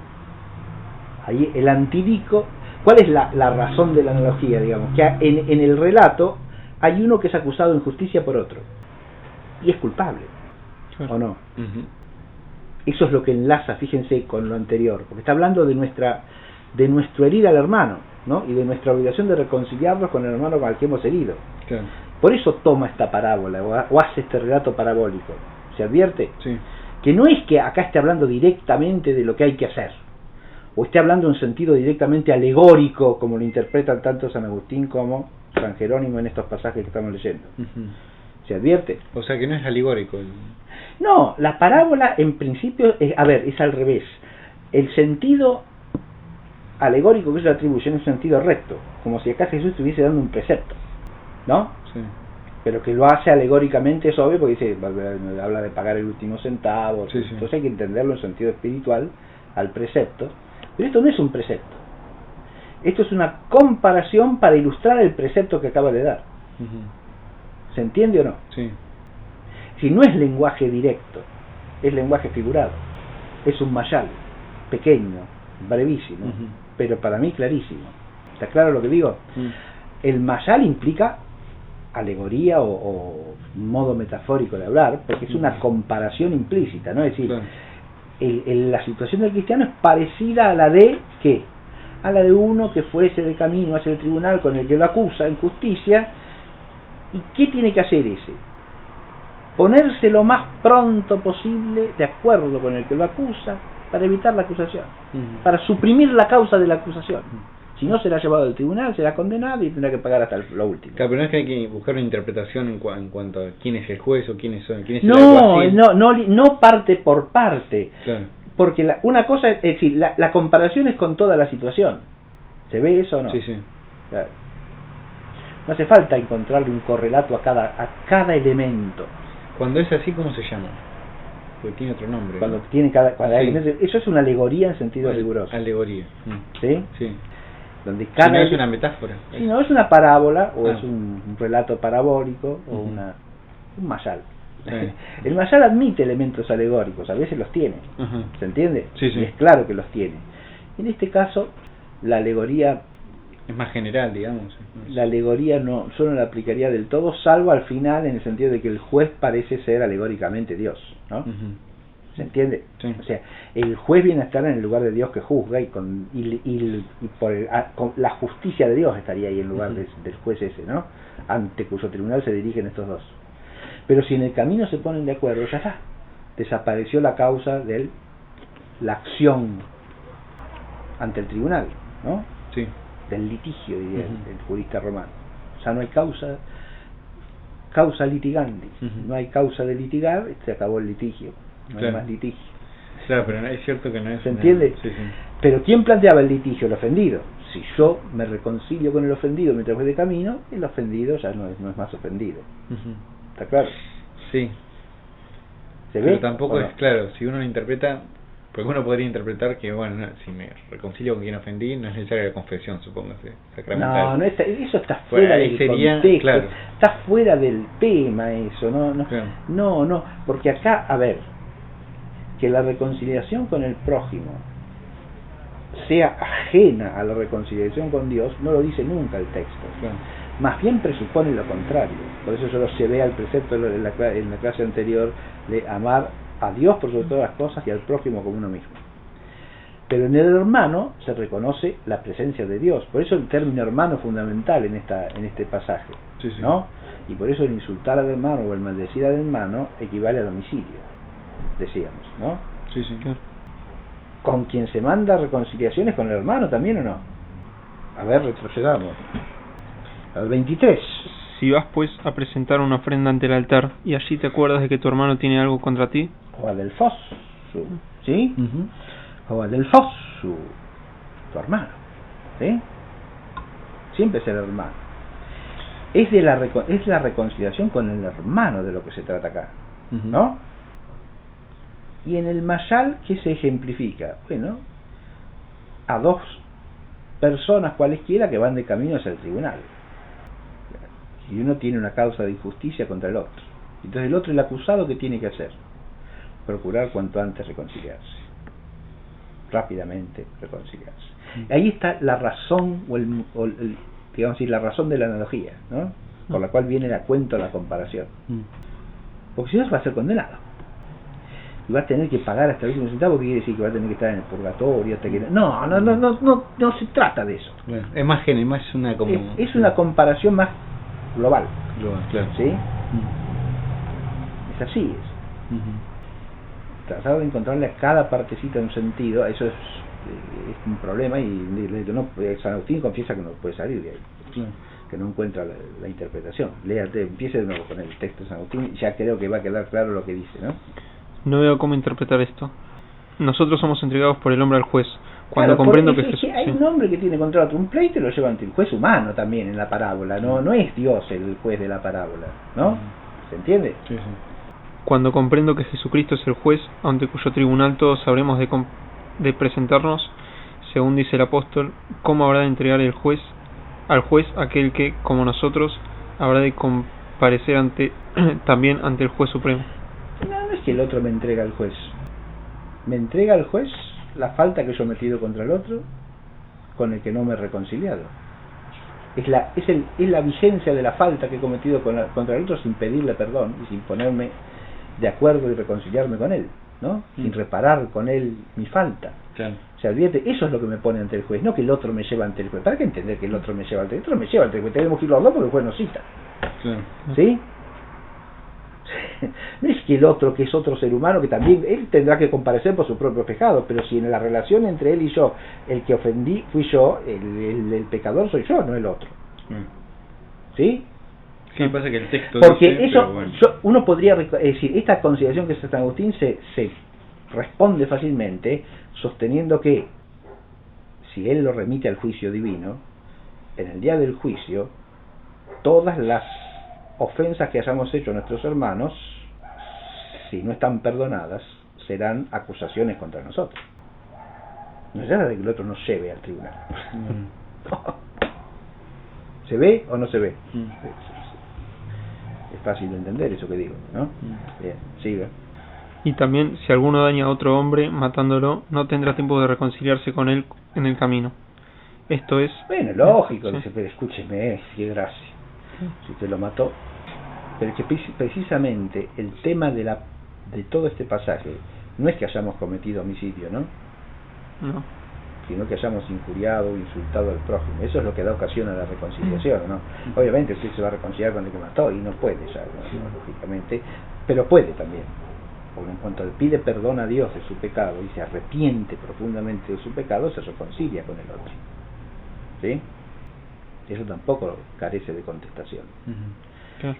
B: Ahí el antidico. ¿Cuál es la razón de la analogía, digamos? Que en el relato hay uno que es acusado de injusticia por otro y es culpable, ¿o no? Eso es lo que enlaza, fíjense, con lo anterior, porque está hablando de nuestro herir al hermano, ¿no? Y de nuestra obligación de reconciliarnos con el hermano con el que hemos herido.
A: Claro.
B: Por eso toma esta parábola o hace este relato parabólico. ¿Se advierte?
A: Sí.
B: Que no es que acá esté hablando directamente de lo que hay que hacer, o esté hablando en un sentido directamente alegórico, como lo interpretan tanto San Agustín como San Jerónimo en estos pasajes que estamos leyendo. ¿Se advierte?
A: O sea que no es alegórico.
B: No, la parábola en principio es al revés. El sentido alegórico que se le atribuye es un sentido recto, como si acá Jesús estuviese dando un precepto, ¿no?
A: Sí.
B: Pero que lo hace alegóricamente, es obvio, porque dice, habla de pagar el último centavo,
A: sí.
B: Entonces hay que entenderlo en sentido espiritual al precepto. Pero esto no es un precepto. Esto es una comparación para ilustrar el precepto que acaba de dar. ¿Se entiende o no?
A: Sí.
B: Si no es lenguaje directo, es lenguaje figurado. Es un mayal, pequeño, brevísimo, pero para mí clarísimo. ¿Está claro lo que digo? El mayal implica alegoría o modo metafórico de hablar, porque es una comparación implícita, ¿no? Es decir,
A: Claro.
B: La situación del cristiano es parecida a la de ¿qué? A la de uno que fuese de camino hacia el tribunal con el que lo acusa en justicia. ¿Y qué tiene que hacer ese? Ponerse lo más pronto posible de acuerdo con el que lo acusa para evitar la acusación, para suprimir la causa de la acusación. Si no, será llevado al tribunal, será condenado y tendrá que pagar hasta lo último.
A: Claro, pero no es que hay que buscar una interpretación en cuanto a quién es el juez o quién es el
B: No,
A: alguacil.
B: no parte por parte.
A: Claro.
B: Porque una cosa es decir, la comparación es con toda la situación. ¿Se ve eso o no?
A: Sí, sí.
B: Claro. No hace falta encontrarle un correlato a cada elemento.
A: Cuando es así, ¿cómo se llama? Porque tiene otro nombre.
B: Cuando
A: ¿no?
B: tiene cada
A: Sí.
B: elemento, eso es una alegoría en sentido riguroso.
A: Alegoría.
B: ¿Sí?
A: Sí.
B: Donde
A: Si
B: cada
A: no es una metáfora.
B: si no es una parábola o
A: Ah.
B: es un relato parabólico o
A: Ujú.
B: un mayal.
A: Sí.
B: El mayal admite elementos alegóricos, a veces los tiene.
A: Ajá.
B: ¿Se entiende?
A: Sí, sí.
B: Y es claro que los tiene. En este caso, la alegoría
A: Es más general, digamos.
B: no solo la aplicaría del todo, salvo al final, en el sentido de que el juez parece ser alegóricamente Dios, ¿no?
A: Ujú.
B: ¿Se entiende?
A: Sí.
B: O sea, el juez viene a estar en el lugar de Dios que juzga y con la justicia de Dios estaría ahí en lugar del juez ese, ¿no? Ante cuyo tribunal se dirigen estos dos. Pero si en el camino se ponen de acuerdo, ya está. Desapareció la causa de la acción ante el tribunal, ¿no?
A: Sí.
B: Del litigio, diría
A: Ujú.
B: el jurista romano. Ya no hay causa litigandi.
A: Ujú.
B: No hay causa de litigar, se acabó el litigio. No
A: Claro.
B: hay más litigio.
A: Claro, pero es cierto que no es...
B: ¿Se entiende?
A: Sí, sí.
B: Pero ¿quién planteaba el litigio? El ofendido. Si yo me reconcilio con el ofendido mientras voy de camino, el ofendido ya no es más ofendido.
A: Ujú.
B: ¿Está claro?
A: Sí.
B: ¿Se ve?
A: Pero tampoco
B: ¿O no?
A: es claro, si uno lo interpreta, porque uno podría interpretar que, bueno, no, si me reconcilio con quien ofendí, no es necesaria la confesión, supóngase, sacramental.
B: No, eso está
A: Bueno,
B: fuera
A: ahí
B: del
A: sería,
B: contexto,
A: claro.
B: está fuera del tema eso,
A: Claro.
B: no, porque acá, a ver, que la reconciliación con el prójimo sea ajena a la reconciliación con Dios, no lo dice nunca el texto.
A: Claro.
B: Más bien presupone lo contrario. Por eso yo lo llevé al precepto en la clase anterior de amar a Dios por sobre todas las cosas y al prójimo como uno mismo. Pero en el hermano se reconoce la presencia de Dios. Por eso el término hermano es fundamental en este pasaje,
A: Sí, sí.
B: ¿no? Y por eso el insultar al hermano o el maldecir al hermano equivale al homicidio, decíamos, ¿no?
A: Sí, sí.
C: Claro.
B: ¿Con quien se manda reconciliaciones con el hermano también o no? A ver, retrocedamos. Al 23.
C: Si vas pues a presentar una ofrenda ante el altar y allí te acuerdas de que tu hermano tiene algo contra ti,
B: O al del Fosu, ¿sí?
A: Ujú.
B: O al del Fosu, tu hermano, ¿sí? Siempre es el hermano. Es la reconciliación con el hermano de lo que se trata acá,
A: Ujú.
B: ¿no? Y en el Mayal, ¿qué se ejemplifica? Bueno, a dos personas cualesquiera que van de camino hacia el tribunal. Y uno tiene una causa de injusticia contra el otro. Entonces el otro, el acusado, ¿qué tiene que hacer? Procurar cuanto antes reconciliarse. Rápidamente reconciliarse. Ahí está la razón, digamos así, la razón de la analogía, ¿no? Por la cual viene a cuento la comparación. Porque si no, va a ser condenado. Y va a tener que pagar hasta el último centavo, que quiere decir que va a tener que estar en el purgatorio hasta que... No se trata de eso.
A: Bueno, es más es una como...
B: Es una comparación más global,
A: Claro.
B: ¿sí?
A: Ujú.
B: Es así,
A: Ujú.
B: tratar de encontrarle a cada partecita un sentido, eso es un problema y San Agustín confiesa que no puede salir de ahí,
A: Claro.
B: que no encuentra la interpretación. Léate, empiece de nuevo con el texto de San Agustín, ya creo que va a quedar claro lo que dice, ¿no?
C: no veo cómo interpretar esto. Nosotros somos entregados por el hombre al juez. Cuando
B: Claro,
C: comprendo que
B: porque
C: Jesús...
B: hay
C: sí.
B: un hombre que tiene contra otro un pleito y lo lleva ante el juez humano también en la parábola, no es Dios el juez de la parábola, ¿no? ¿Se entiende?
A: Sí, sí.
C: Cuando comprendo que Jesucristo es el juez, ante cuyo tribunal todos habremos de presentarnos, según dice el apóstol, ¿cómo habrá de entregar al juez aquel que, como nosotros, habrá de comparecer también ante el juez supremo?
B: No es que el otro me entrega al juez. Me entrega al juez la falta que yo he metido contra el otro, con el que no me he reconciliado. Es la vigencia de la falta que he cometido contra el otro sin pedirle perdón y sin ponerme de acuerdo y reconciliarme con él, ¿no? Sin reparar con él mi falta.
A: Claro.
B: O sea, olvídate, eso es lo que me pone ante el juez, no que el otro me lleva ante el juez. ¿Para qué entender que el otro me lleva ante el juez? El otro me lleva ante el juez, tenemos que ir los dos porque el juez nos cita.
A: Claro.
B: ¿Sí? No es que el otro, que es otro ser humano, que también él tendrá que comparecer por sus propios pecados, pero si en la relación entre él y yo, el que ofendí fui yo, el pecador soy yo, no el otro. ¿Sí?
A: Sí, pasa que el texto
B: porque
A: dice,
B: eso,
A: bueno.
B: uno podría decir, esta consideración que hace San Agustín se responde fácilmente sosteniendo que si él lo remite al juicio divino, en el día del juicio, todas las ofensas que hayamos hecho a nuestros hermanos, si no están perdonadas, serán acusaciones contra nosotros. No es nada de que el otro nos lleve al tribunal. ¿Se ve o no se ve? Es fácil de entender eso que digo, ¿no? Bien, siga.
C: Y también, si alguno daña a otro hombre matándolo, no tendrá tiempo de reconciliarse con él en el camino. Esto es...
B: Bueno, lógico,
C: sí.
B: dice, pero escúcheme, qué gracia. Si te lo mató. Pero es que precisamente el tema de todo este pasaje no es que hayamos cometido homicidio, ¿no?
C: No.
B: Sino que hayamos injuriado o insultado al prójimo. Eso es lo que da ocasión a la reconciliación, ¿no? Obviamente usted se va a reconciliar con el que mató y no puede ya, ¿no? Lógicamente, pero puede también. Porque en cuanto le pide perdón a Dios de su pecado y se arrepiente profundamente de su pecado, se reconcilia con el otro. ¿Sí? Eso tampoco carece de contestación.
C: Claro.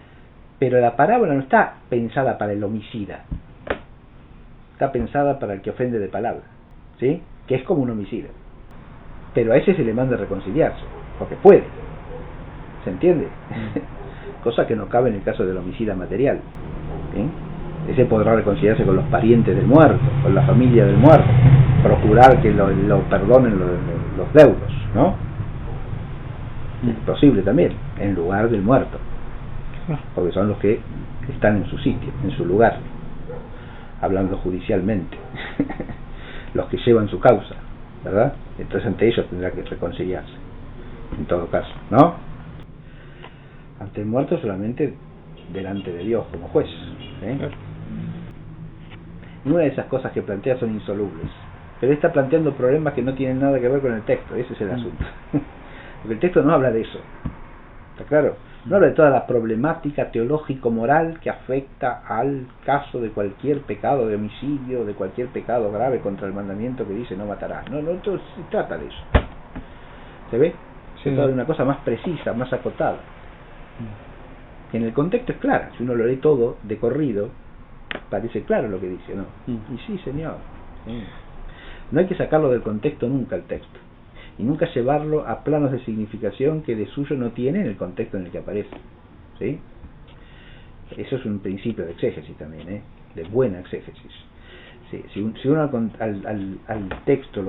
B: Pero la parábola no está pensada para el homicida, está pensada para el que ofende de palabra, ¿sí? Que es como un homicida. Pero a ese se le manda reconciliarse, porque puede. ¿Se entiende? Cosa que no cabe en el caso del homicida material. ¿Sí? Ese podrá reconciliarse con los parientes del muerto, con la familia del muerto, procurar que lo perdonen los deudos, ¿no? Es posible también, en lugar del muerto, porque son los que están en su sitio, en su lugar, hablando judicialmente, los que llevan su causa, ¿verdad? Entonces ante ellos tendrá que reconciliarse, en todo caso, ¿no? Ante el muerto solamente delante de Dios como juez, ¿eh? Y una de esas cosas que plantea son insolubles, pero está planteando problemas que no tienen nada que ver con el texto, ese es el asunto. Porque el texto no habla de eso, ¿está claro? No habla de toda la problemática teológico-moral que afecta al caso de cualquier pecado de homicidio, de cualquier pecado grave contra el mandamiento que dice no matarás. No se trata de eso. ¿Se ve? Se trata de una cosa más precisa, más acotada. Que en el contexto es clara. Si uno lo lee todo de corrido, parece claro lo que dice, ¿no? Y sí, señor. Sí. No hay que sacarlo del contexto nunca el texto. Y nunca llevarlo a planos de significación que de suyo no tiene en el contexto en el que aparece. ¿Sí? Eso es un principio de exégesis también, ¿eh? De buena exégesis. Sí, si uno al texto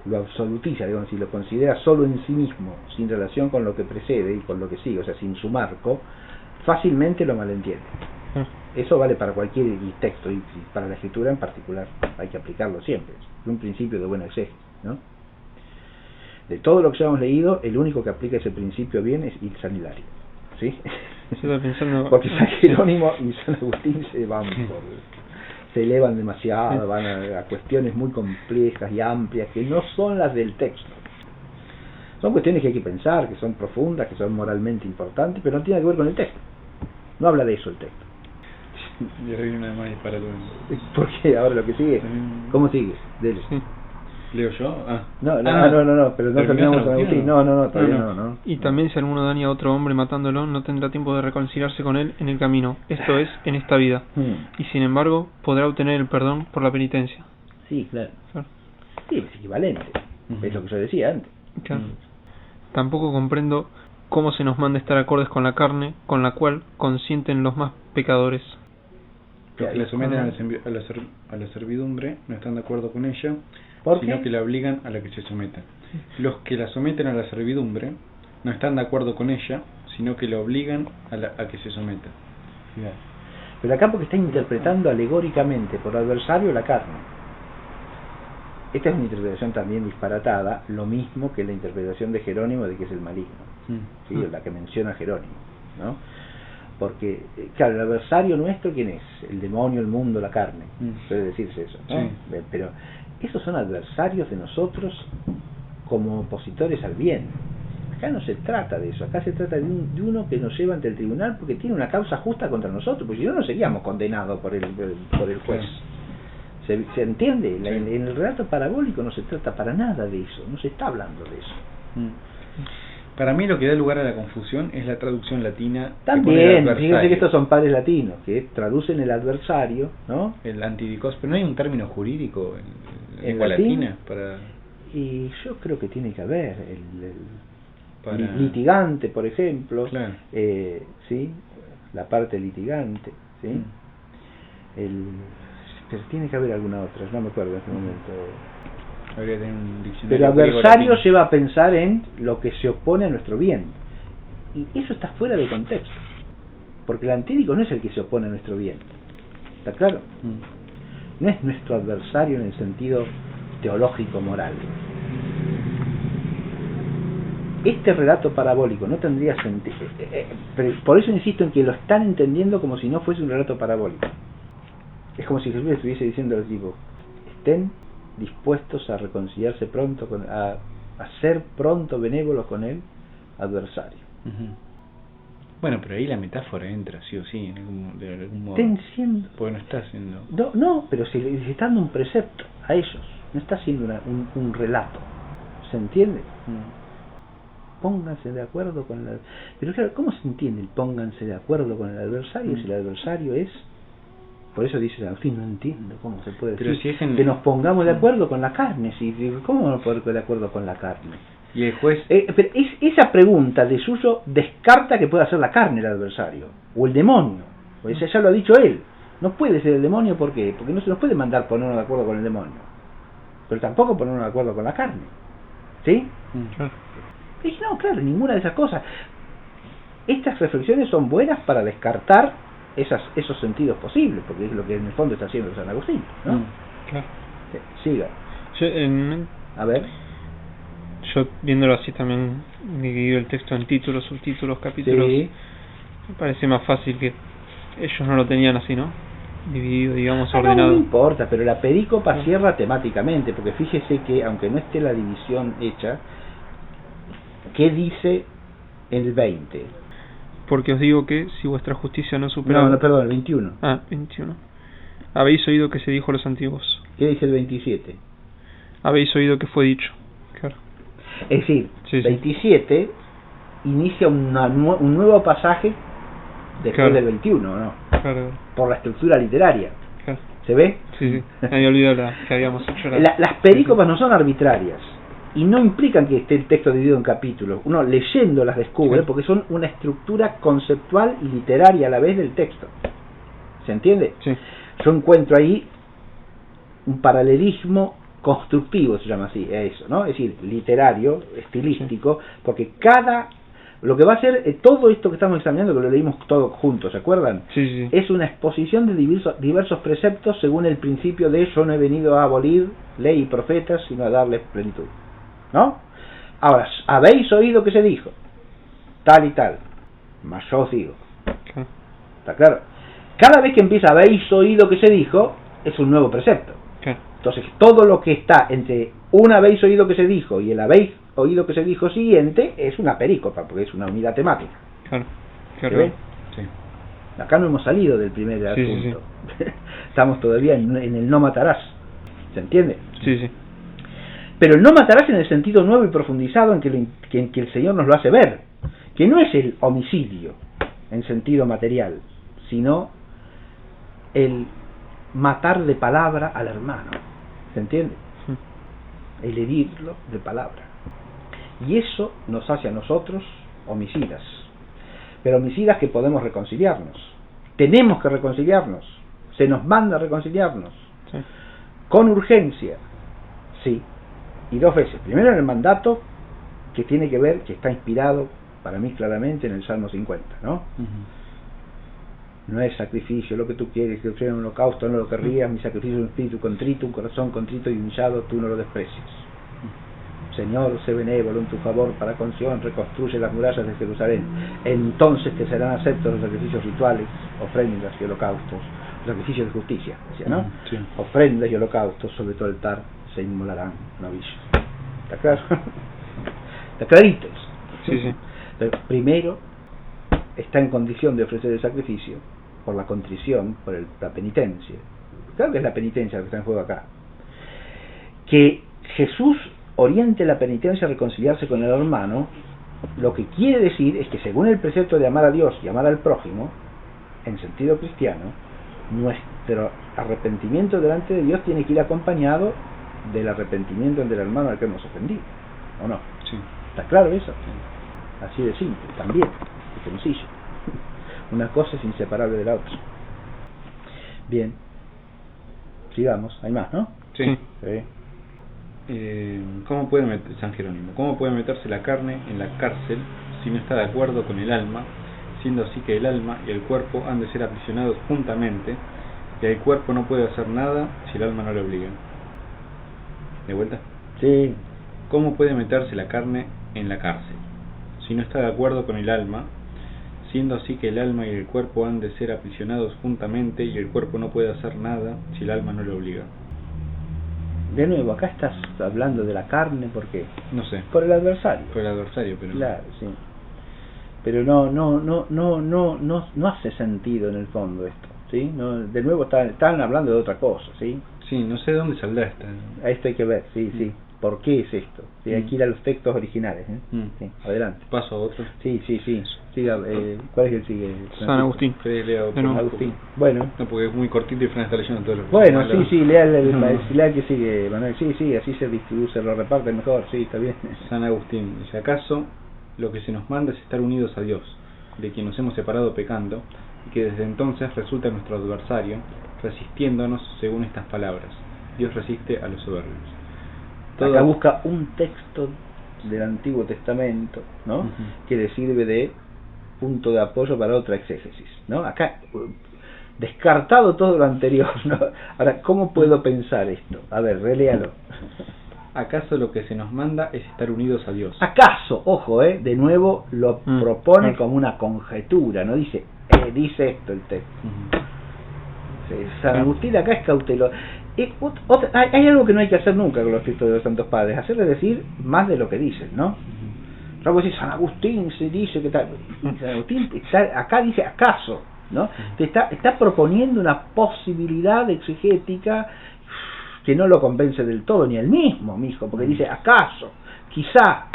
B: lo absolutiza, digamos, si lo considera solo en sí mismo, sin relación con lo que precede y con lo que sigue, o sea, sin su marco, fácilmente lo malentiende. Eso vale para cualquier texto y para la escritura en particular hay que aplicarlo siempre. Es un principio de buena exégesis, ¿no? De todo lo que ya hemos leído, el único que aplica ese principio bien es San Hilario, ¿sí? Porque San Jerónimo y San Agustín se elevan demasiado, van a cuestiones muy complejas y amplias que no son las del texto. Son cuestiones que hay que pensar, que son profundas, que son moralmente importantes, pero no tienen que ver con el texto. No habla de eso el texto.
A: Ya vi una más para todo.
B: ¿Por qué? Ahora lo que sigue. ¿Cómo sigue? Dele.
A: ¿Leo yo?
B: No, pero no terminamos San Agustín. No, todavía no.
C: Y también si alguno daña a otro hombre matándolo, no tendrá tiempo de reconciliarse con él en el camino, esto es, en esta vida. Y sin embargo, podrá obtener el perdón por la penitencia.
B: Sí, claro. Sí, es equivalente. Es lo que yo decía antes.
C: Claro. Tampoco comprendo cómo se nos manda estar acordes con la carne, con la cual consienten los más pecadores.
A: Los que le someten a la servidumbre no están de acuerdo con ella, sino que la obligan a la que se sometan. Los que la someten a la servidumbre no están de acuerdo con ella, sino que la obligan a que se someta.
B: Pero acá porque está interpretando alegóricamente por adversario la carne. Esta es una interpretación también disparatada, lo mismo que la interpretación de Jerónimo de que es el maligno. ¿sí? La que menciona Jerónimo, ¿no? Porque, claro, el adversario nuestro, ¿quién es? El demonio, el mundo, la carne. Puede decirse eso, ¿no?
A: Sí.
B: Pero esos son adversarios de nosotros como opositores al bien. Acá no se trata de eso, acá se trata de uno que nos lleva ante el tribunal porque tiene una causa justa contra nosotros, porque si no, no seríamos condenados por el juez. ¿Se entiende?
A: Sí.
B: En el relato parabólico no se trata para nada de eso, no se está hablando de eso.
A: Para mí lo que da lugar a la confusión es la traducción latina.
B: También, fíjense que estos son padres latinos, que traducen el adversario, ¿no?
A: El antidicos, pero no hay un término jurídico en lengua
B: latín?
A: latina para...
B: Y yo creo que tiene que haber
A: Para-
B: litigante, por ejemplo,
A: Claro.
B: ¿sí? La parte litigante, ¿sí? Pero tiene que haber alguna otra, no me acuerdo en este momento.
A: Habría que tener un diccionario.
B: Pero adversario lleva a pensar en lo que se opone a nuestro bien. Y eso está fuera de contexto. Porque el antídico no es el que se opone a nuestro bien. ¿Está claro? No es nuestro adversario en el sentido teológico moral. Este relato parabólico no tendría sentido. Por eso insisto en que lo están entendiendo como si no fuese un relato parabólico. Es como si Jesús estuviese diciendo a los tipos: estén dispuestos a reconciliarse pronto, a ser pronto benévolos con el adversario.
A: Bueno, pero ahí la metáfora entra, sí o sí, de algún modo.
B: Estén siendo...
A: Porque no está haciendo...
B: No, pero se les está dando un precepto a ellos. No está haciendo un relato. ¿Se entiende? Pónganse de acuerdo con el... Pero claro, ¿cómo se entiende el pónganse de acuerdo con el adversario si el adversario es... Por eso dice Agustín, no entiendo cómo se puede
A: Pero
B: decir
A: si es en...
B: que nos pongamos de acuerdo con la carne. ¿Cómo nos podemos poner de acuerdo con la carne?
A: Y el juez...
B: Pero esa pregunta de suyo descarta que pueda ser la carne el adversario o el demonio. Pues ya lo ha dicho él. No puede ser el demonio, ¿por qué? Porque no se nos puede mandar ponernos de acuerdo con el demonio, pero tampoco ponernos de acuerdo con la carne. ¿Sí? Y dije, no, claro, ninguna de esas cosas. Estas reflexiones son buenas para descartar esos sentidos posibles, porque es lo que en el fondo está haciendo San Agustín, ¿no?
C: Claro.
B: Siga. A ver.
C: Yo viéndolo así también, dividido el texto en títulos, subtítulos, capítulos,
B: Sí.
C: me parece más fácil que ellos no lo tenían así, ¿no? Dividido, digamos,
B: No
C: ordenado.
B: importa, pero la perícopa cierra temáticamente, porque fíjese que, aunque no esté la división hecha, ¿qué dice el 20?
C: Porque os digo que si vuestra justicia no supera...
B: No, perdón, el 21.
C: 21. Habéis oído que se dijo a los antiguos.
B: ¿Qué dice el 27?
C: Habéis oído que fue dicho. Claro.
B: Es decir,
C: Sí,
B: 27 inicia un nuevo pasaje después
C: Claro.
B: del 21, ¿no?
C: Claro.
B: Por la estructura literaria.
C: Claro.
B: ¿Se ve?
C: Sí. Me había olvidado que habíamos hecho
B: Las perícopas no son arbitrarias y no implican que esté el texto dividido en capítulos. Uno leyendo las descubre,
C: Claro.
B: porque son una estructura conceptual y literaria a la vez del texto. ¿Se entiende?
C: Sí.
B: Yo encuentro ahí un paralelismo constructivo, se llama así, eso, ¿no? Es decir, literario, estilístico, porque lo que va a ser todo esto que estamos examinando, que lo leímos todos juntos, ¿se acuerdan?
C: Sí.
B: Es una exposición de diversos preceptos según el principio de yo no he venido a abolir ley y profetas, sino a darles plenitud, ¿no? Ahora, habéis oído que se dijo tal y tal, mas yo os digo.
C: Claro.
B: ¿Está claro? Cada vez que empieza habéis oído que se dijo, es un nuevo precepto.
C: Claro.
B: Entonces, todo lo que está entre un habéis oído que se dijo y el habéis oído que se dijo siguiente es una perícopa, porque es una unidad temática.
C: Claro.
B: ¿Se ve?
A: Sí.
B: Acá no hemos salido del primer asunto. Estamos todavía en el no matarás. ¿Se entiende?
C: Sí.
B: Pero el no matarás en el sentido nuevo y profundizado en que el Señor nos lo hace ver, que no es el homicidio en sentido material, sino el matar de palabra al hermano. ¿Se entiende? El herirlo de palabra. Y eso nos hace a nosotros homicidas. Pero homicidas que podemos reconciliarnos. Tenemos que reconciliarnos. Se nos manda a reconciliarnos.
C: Sí.
B: Con urgencia. Sí. Y 2 veces. Primero en el mandato, que tiene que ver, que está inspirado para mí claramente en el Salmo 50, ¿no? No es sacrificio lo que tú quieres, que ofrezca un holocausto, no lo querrías, mi sacrificio es un espíritu contrito, un corazón contrito y humillado, tú no lo desprecias. Señor, sé benévolo en tu favor para con Sion, reconstruye las murallas de Jerusalén. Entonces te serán aceptos los sacrificios rituales, ofrendas y holocaustos, sacrificios de justicia, decía, ¿no?
A: Sí.
B: Ofrendas y holocaustos sobre todo altar se inmolarán novillos. ¿Está claro? ¿Está clarito eso?
C: Sí, sí.
B: Pero primero está en condición de ofrecer el sacrificio por la contrición, por la penitencia. Claro que es la penitencia lo que está en juego acá. Que Jesús oriente la penitencia a reconciliarse con el hermano, lo que quiere decir es que según el precepto de amar a Dios y amar al prójimo, en sentido cristiano, nuestro arrepentimiento delante de Dios tiene que ir acompañado del arrepentimiento del hermano al que hemos ofendido, ¿o no?
A: Sí.
B: ¿Está claro eso? Así de simple, también, de sencillo. Una cosa es inseparable de la otra. Bien, sigamos, hay más, ¿no?
A: Sí.
B: Sí.
A: ¿Cómo puede San Jerónimo? ¿Cómo puede meterse la carne en la cárcel si no está de acuerdo con el alma, siendo así que el alma y el cuerpo han de ser aprisionados juntamente, y el cuerpo no puede hacer nada si el alma no le obliga? ¿De vuelta?
B: Sí.
A: ¿Cómo puede meterse la carne en la cárcel si no está de acuerdo con el alma, siendo así que el alma y el cuerpo han de ser aprisionados juntamente, y el cuerpo no puede hacer nada si el alma no le obliga?
B: De nuevo, acá estás hablando de la carne, ¿por qué?
A: No sé.
B: Por el adversario.
A: Por el adversario, pero...
B: Claro, sí. Pero no hace sentido en el fondo esto, ¿sí? No, de nuevo están hablando de otra cosa, ¿sí?
A: Sí, no sé de dónde saldrá esta.
B: A esto hay que ver, sí, sí. ¿Por qué es esto? Sí, hay que ir a los textos originales, ¿eh? Sí, adelante.
A: ¿Paso a otro?
B: Sí. Siga, ¿cuál es el que sigue?
C: San Agustín.
A: No,
B: Agustín. Bueno.
A: No, porque es muy cortito y Fran está leyendo todo lo que...
B: Bueno, sí, lea el que sigue, Manuel. Sí, así se distribuye, se lo reparte mejor, sí, está bien.
A: San Agustín dice: ¿acaso lo que se nos manda es estar unidos a Dios, de quien nos hemos separado pecando, y que desde entonces resulta nuestro adversario, resistiéndonos según estas palabras? Dios resiste a los soberbios.
B: Acá busca un texto del Antiguo Testamento, ¿no? Que le sirve de punto de apoyo para otra exégesis, ¿no? Acá, descartado todo lo anterior, ¿no? Ahora, ¿cómo puedo pensar esto? A ver, reléalo.
A: ¿Acaso lo que se nos manda es estar unidos a Dios?
B: ¿Acaso? Ojo, de nuevo lo propone como una conjetura, no dice, dice esto el texto. San Agustín acá es cauteloso. Hay algo que no hay que hacer nunca con los textos de los Santos Padres, hacerles decir más de lo que dicen, ¿no? Luego decir, San Agustín se dice que tal. San Agustín acá dice acaso, ¿no? Te está proponiendo una posibilidad exegética que no lo convence del todo, ni él mismo, mijo, porque dice acaso, quizá.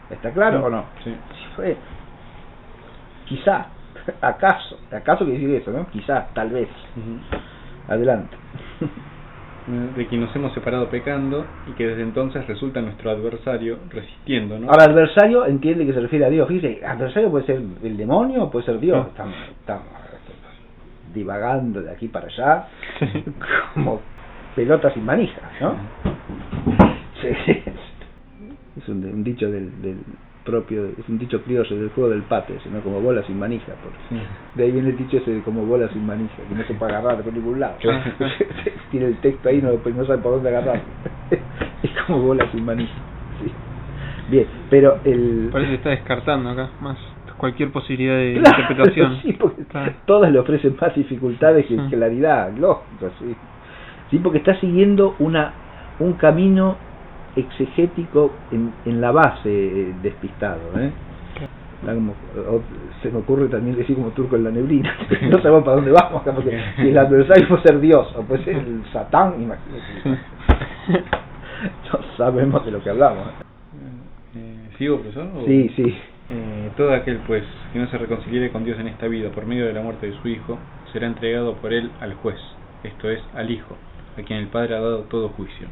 B: ¿Está claro o no?
A: Sí.
B: Quizá, acaso quiere decir eso, ¿no? Quizá, tal vez. Adelante.
A: De quien nos hemos separado pecando, y que desde entonces resulta nuestro adversario, resistiéndonos.
B: Ahora, adversario entiende que se refiere a Dios. Dice, adversario puede ser el demonio o puede ser Dios. Estamos divagando de aquí para allá como pelotas sin manija, ¿no? Sí. Es un dicho del propio, es un dicho criollo del juego del pate, sino como bola sin manija. De ahí viene el dicho ese de como bola sin manija, que no se puede agarrar por ningún lado. Tiene el texto ahí, no sabe por dónde agarrar. Es como bola sin manija. Sí. Bien, pero
C: parece que está descartando acá más cualquier posibilidad de interpretación.
B: Sí, porque todas le ofrecen más dificultades que claridad, lógico, sí. Sí, porque está siguiendo un camino exegético en la base despistado, se me ocurre también decir como turco en la neblina. No sabemos para dónde vamos, porque si el adversario puede ser Dios o puede ser el Satán, imagínate. No sabemos de lo que hablamos.
A: ¿Sigo, profesor?
B: Sí.
A: Todo aquel, pues, que no se reconciliere con Dios en esta vida por medio de la muerte de su Hijo, será entregado por él al juez, esto es, al Hijo, a quien el Padre ha dado todo juicio.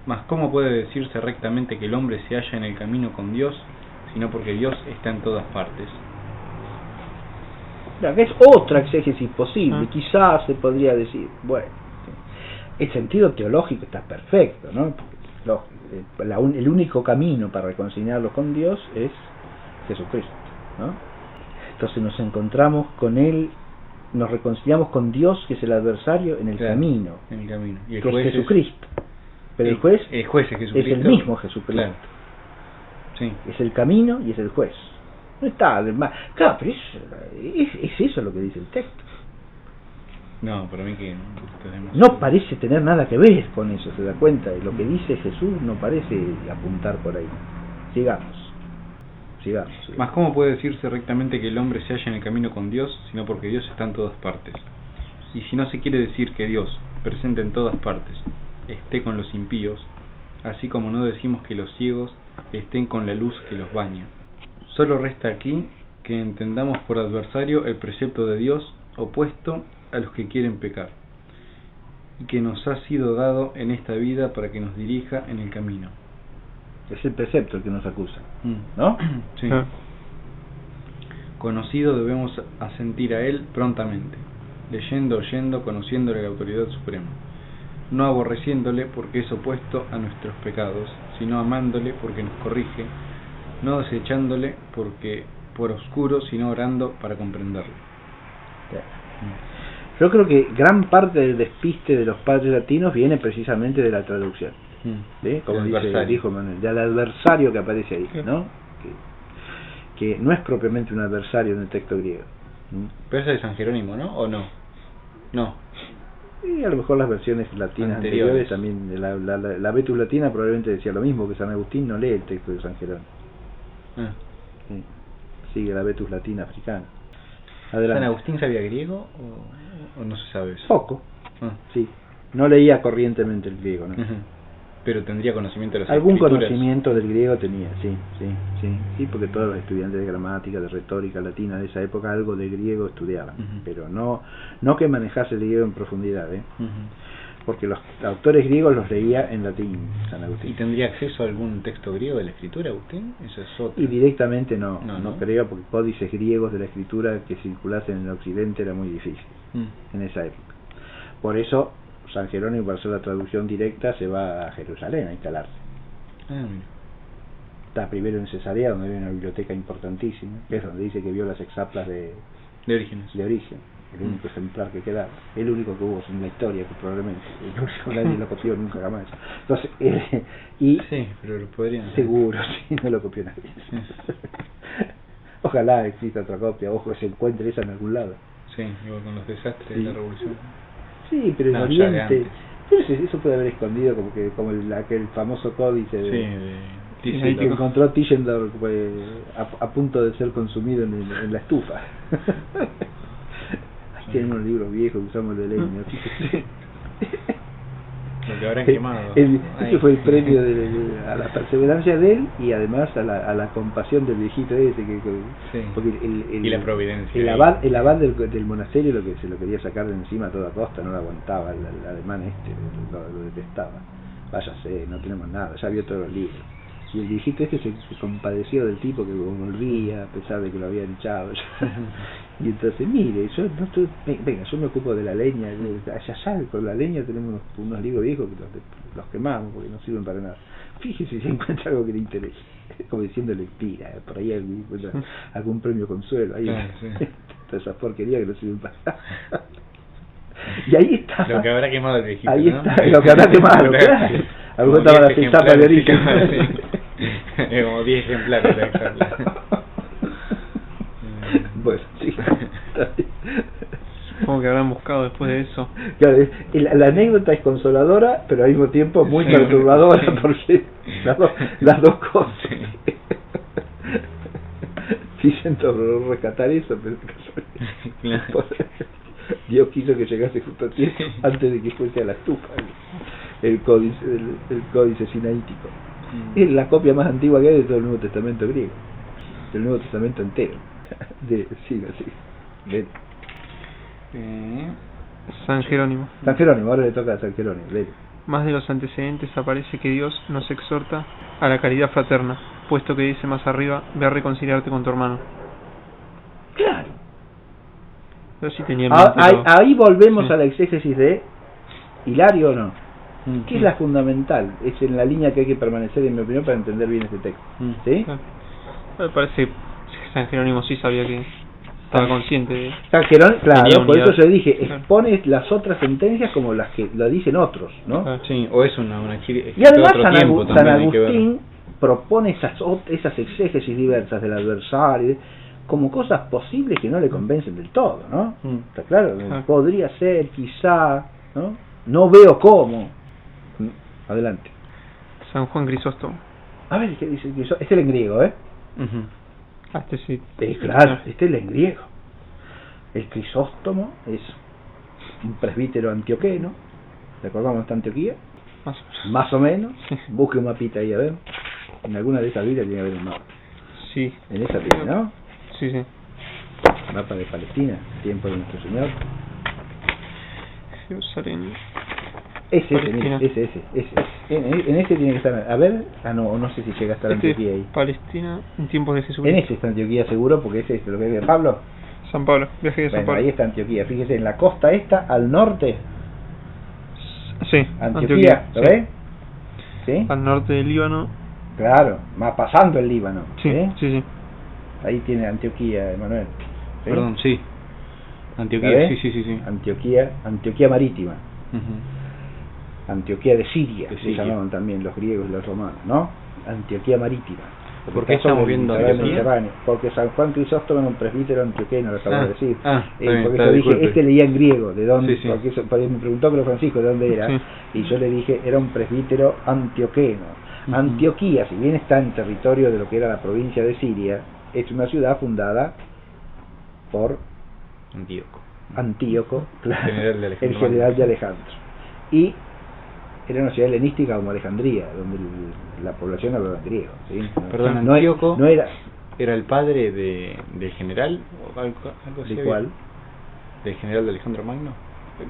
A: Mas ¿cómo puede decirse rectamente que el hombre se halla en el camino con Dios, sino porque Dios está en todas partes?
B: Es otra exégesis posible, quizás se podría decir, bueno, el sentido teológico está perfecto, ¿no? El único camino para reconciliarlo con Dios es Jesucristo, ¿no? Entonces nos encontramos con Él, nos reconciliamos con Dios, que es el adversario, en el camino,
A: en el camino. Y el
B: que
A: juez
B: es Jesucristo. Pero el juez
A: es Jesucristo.
B: Es el mismo Jesucristo.
A: Claro. Sí.
B: Es el camino y es el juez. No está además. Claro, pero es eso lo que dice el texto.
A: No, para mí que tenemos...
B: No parece tener nada que ver con eso, se da cuenta. De lo que dice Jesús no parece apuntar por ahí. Sigamos.
A: Mas ¿cómo puede decirse rectamente que el hombre se halla en el camino con Dios, sino porque Dios está en todas partes? Y si no se quiere decir que Dios, presente en todas partes, esté con los impíos, así como no decimos que los ciegos estén con la luz que los baña. Solo resta aquí que entendamos por adversario el precepto de Dios opuesto a los que quieren pecar, y que nos ha sido dado en esta vida para que nos dirija en el camino.
B: Es el precepto el que nos acusa, ¿no?
A: Sí. Conocido debemos asentir a él prontamente, leyendo, oyendo, conociéndole la autoridad suprema, no aborreciéndole porque es opuesto a nuestros pecados, sino amándole porque nos corrige, no desechándole porque por oscuro, sino orando para comprenderlo.
B: Yo creo que gran parte del despiste de los padres latinos viene precisamente de la traducción. ¿Sí? Como dijo Manuel, del adversario que aparece ahí, ¿no? Que no es propiamente un adversario en el texto griego.
A: Pero ese es San Jerónimo, ¿no? ¿O no? No.
B: Y a lo mejor las versiones latinas anteriores también, la Vetus latina probablemente decía lo mismo, que San Agustín no lee el texto de San Jerónimo. Sí. Sigue la Vetus latina africana. Adelante.
A: ¿San Agustín sabía griego o no se sabe eso?
B: Poco, sí. No leía corrientemente el griego, ¿no?
A: Pero tendría conocimiento de las
B: algún
A: escrituras.
B: Conocimiento del griego tenía, sí, porque todos los estudiantes de gramática, de retórica latina de esa época algo de griego estudiaban, pero no que manejase el griego en profundidad, porque los autores griegos los leía en latín, San Agustín.
A: ¿Y tendría acceso a algún texto griego de la escritura, Agustín? Eso es otro.
B: Y directamente no creo, porque códices griegos de la escritura que circulasen en el occidente era muy difícil en esa época. Por eso San Jerónimo, para hacer la traducción directa, se va a Jerusalén a instalarse. Está primero en Cesarea, donde hay una biblioteca importantísima, que es donde dice que vio las exaplas de Orígenes, el único ejemplar que quedaba, el único que hubo en la historia, que probablemente el único, nadie lo copió nunca jamás. Entonces,
A: sí, pero lo podrían
B: seguro, sí, no lo copió nadie. Ojalá exista otra copia, ojo, se encuentre esa en algún lado.
A: Sí, igual con los desastres de la revolución.
B: Sí, pero en Oriente, eso puede haber escondido como aquel famoso códice que encontró Tischendorf a punto de ser consumido en la estufa. Ahí tienen unos libros viejos que usamos de leña.
A: Lo que habrán quemado.
B: Ese fue el premio a la perseverancia de él y además a la compasión del viejito ese porque
A: y la providencia.
B: El abad del monasterio se lo quería sacar de encima a toda costa, no lo aguantaba, el alemán lo detestaba. Váyase, no tenemos nada, ya vio todos los libros. Y el viejito se compadeció del tipo que volvía a pesar de que lo habían echado. Y entonces, mire, yo me ocupo de la leña, allá con la leña tenemos unos libros viejos que los quemamos porque no sirven para nada. Fíjese si encuentra algo que le interese, como diciéndole, tira, por ahí algún premio consuelo, ahí todas esas porquerías que no sirven para nada. Y ahí está.
A: Lo que habrá quemado el viejito,
B: ahí
A: ¿no?
B: está, lo que habrá quemado, claro. Algo estaba las etapas de origen.
A: Como 10 ejemplares de ejemplar.
B: Bueno, sí.
C: Supongo que habrán buscado después de eso.
B: Claro, la anécdota es consoladora, pero al mismo tiempo muy perturbadora, porque las dos cosas. Dicen todo rescatar eso, pero claro. Dios quiso que llegase justo a tiempo antes de que fuese a la estufa el códice sinaítico. Es la copia más antigua que hay de todo el Nuevo Testamento griego, del Nuevo Testamento entero. Siga.
C: San Jerónimo.
B: Ahora le toca a San Jerónimo.
C: Más de los antecedentes aparece que Dios nos exhorta a la caridad fraterna, puesto que dice más arriba, ve a reconciliarte con tu hermano.
B: Claro.
C: Yo sí tenía
B: ahí volvemos a la exégesis de Hilario, ¿o no? ¿Qué es la fundamental? Es en la línea que hay que permanecer, en mi opinión, para entender bien este texto. ¿Sí?
C: Me parece que San Jerónimo sí sabía que estaba consciente de...
B: Claro,
C: tenía
B: por eso
C: unidad.
B: yo dije,
C: Claro.
B: expone las otras sentencias como las que lo dicen otros, ¿no?
A: Ah, sí, o es una
B: Y además
A: otro
B: San,
A: tiempo
B: San
A: también hay que ver.
B: Agustín propone esas exégesis diversas del adversario como cosas posibles que no le convencen del todo, ¿no? Está claro, podría ser, quizá, ¿no? No veo cómo. Adelante.
C: San Juan Crisóstomo.
B: A ver, ¿qué dice? Este es en griego, ¿eh?
C: Ah, este sí.
B: Claro, este es en griego. El Crisóstomo es un presbítero antioqueno. ¿Recordamos esta Antioquía? Más o menos.
C: Sí.
B: Busque un mapita ahí, a ver. En alguna de esas Biblias tiene que haber un mapa.
C: Sí.
B: En esa tiene, ¿no?
C: Sí, sí.
B: Mapa de Palestina, tiempo de nuestro Señor.
C: Jerusalén.
B: Ese, mira, ese. En este tiene que estar. A ver, no sé si llega a estar Antioquía ahí.
C: Palestina en tiempos de Jesús.
B: En ese está Antioquía seguro, porque ese es lo que ve Pablo.
C: San Pablo, viaje de San
B: Bueno,
C: Pablo.
B: ahí está Antioquía. Fíjese, en la costa esta, al norte,
C: Sí,
B: Antioquía, ¿lo
C: sí.
B: ve? ¿Sí?
C: Al norte del Líbano.
B: Claro, más pasando el Líbano.
C: Sí, sí.
B: Ahí tiene Antioquía, Emanuel. ¿Sí?
A: Perdón, sí.
B: ¿La
A: Antioquía,
B: ve?
A: sí.
B: Antioquía marítima. Antioquía de Siria,
A: De
B: se
A: Siria.
B: llamaban también los griegos y los romanos, ¿no? Antioquía marítima.
A: ¿Por qué
B: está sobre
A: estamos
B: el
A: viendo
B: Mediterráneo.
A: Antioquía?
B: Porque San Juan Crisóstomo era un presbítero antioqueno, lo acabo de decir.
A: está bien,
B: Porque
A: está,
B: yo dije,
A: disculpe.
B: este leía en griego, ¿de dónde?
A: Sí.
B: Porque me preguntó Pedro Francisco de dónde era,
C: Sí.
B: y yo le dije, era un presbítero antioqueno. Antioquía, si bien está en territorio de lo que era la provincia de Siria, es una ciudad fundada por Antíoco, claro, el general de Alejandro. Y era una ciudad helenística como Alejandría, donde la población hablaba griego. ¿Sí?
A: Perdón,
B: no,
A: Antíoco
B: no era...
A: ¿Era el padre del general? ¿O algo así
B: ¿De
A: había?
B: cuál?
A: ¿Del general de Alejandro Magno?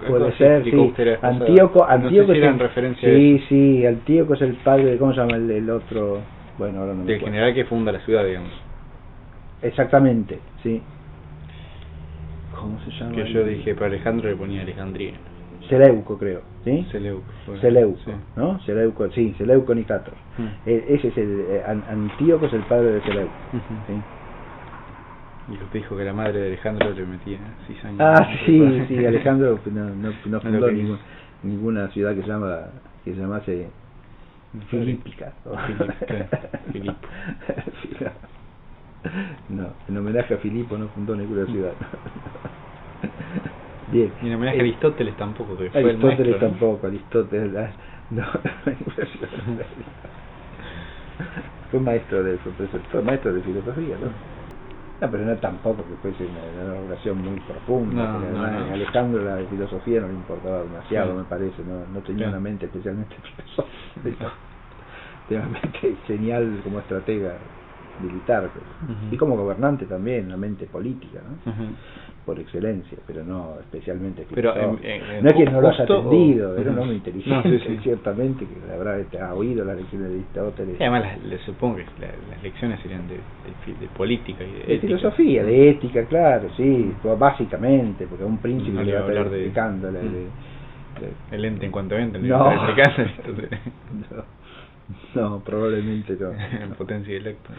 B: Puede
A: Algo
B: ser,
A: así
B: sí.
A: explicó usted la vez pasada.
B: Antíoco
A: No sé si era en
B: es
A: referencia a eso.
B: sí, Antíoco es el padre de, ¿cómo se llama el otro? Bueno, ahora no me
A: Del
B: acuerdo.
A: general que funda la ciudad, digamos.
B: Exactamente, sí. ¿Cómo se llama?
A: Que yo dije, para Alejandro le ponía Alejandría.
B: Seleuco, creo, ¿sí?
A: Seleuco. Bueno,
B: Seleuco,
A: sí.
B: ¿no? Seleuco, sí, Seleuco Nicator. Ese es el Antíoco es el padre de Seleuco. ¿Sí?
A: Y lo que dijo que la madre de Alejandro le metía cizaña.
B: Ah, sí, Alejandro no fundó
A: lo que
B: ninguna ciudad que se llamase Filípica.
A: Filipo.
B: No, en homenaje a Filipo no fundó ninguna ciudad. Bien.
A: Y en homenaje a Aristóteles tampoco, que fue
B: Aristóteles
A: el maestro,
B: tampoco, Aristóteles no, fue maestro de profesor, fue maestro de filosofía, ¿no? No, pero no tampoco que fuese una relación muy profunda,
A: No,
B: porque
A: no,
B: además
A: no.
B: a Alejandro la filosofía no le importaba demasiado,
A: Sí.
B: me parece, no tenía
A: Sí.
B: una mente especialmente filosófica, tenía una mente genial como estratega militar, pero, y como gobernante también, una mente política, ¿no? Por excelencia, pero no especialmente
A: Pero,
B: filosófica. No es que no lo haya
A: justo
B: atendido,
A: o-
B: era un hombre inteligente,
A: No, sí.
B: ciertamente, que le habrá oído las lecciones de Aristóteles.
A: Y además le supongo que las lecciones serían de política y de
B: De
A: ética.
B: filosofía, de ética, claro, sí, básicamente, porque a un príncipe
A: No
B: le
A: le
B: va a
A: va a
B: estar
A: hablar de-
B: explicando
A: El ente en cuanto ente,
B: No.
A: entonces,
B: no, probablemente no.
A: en potencia y electo.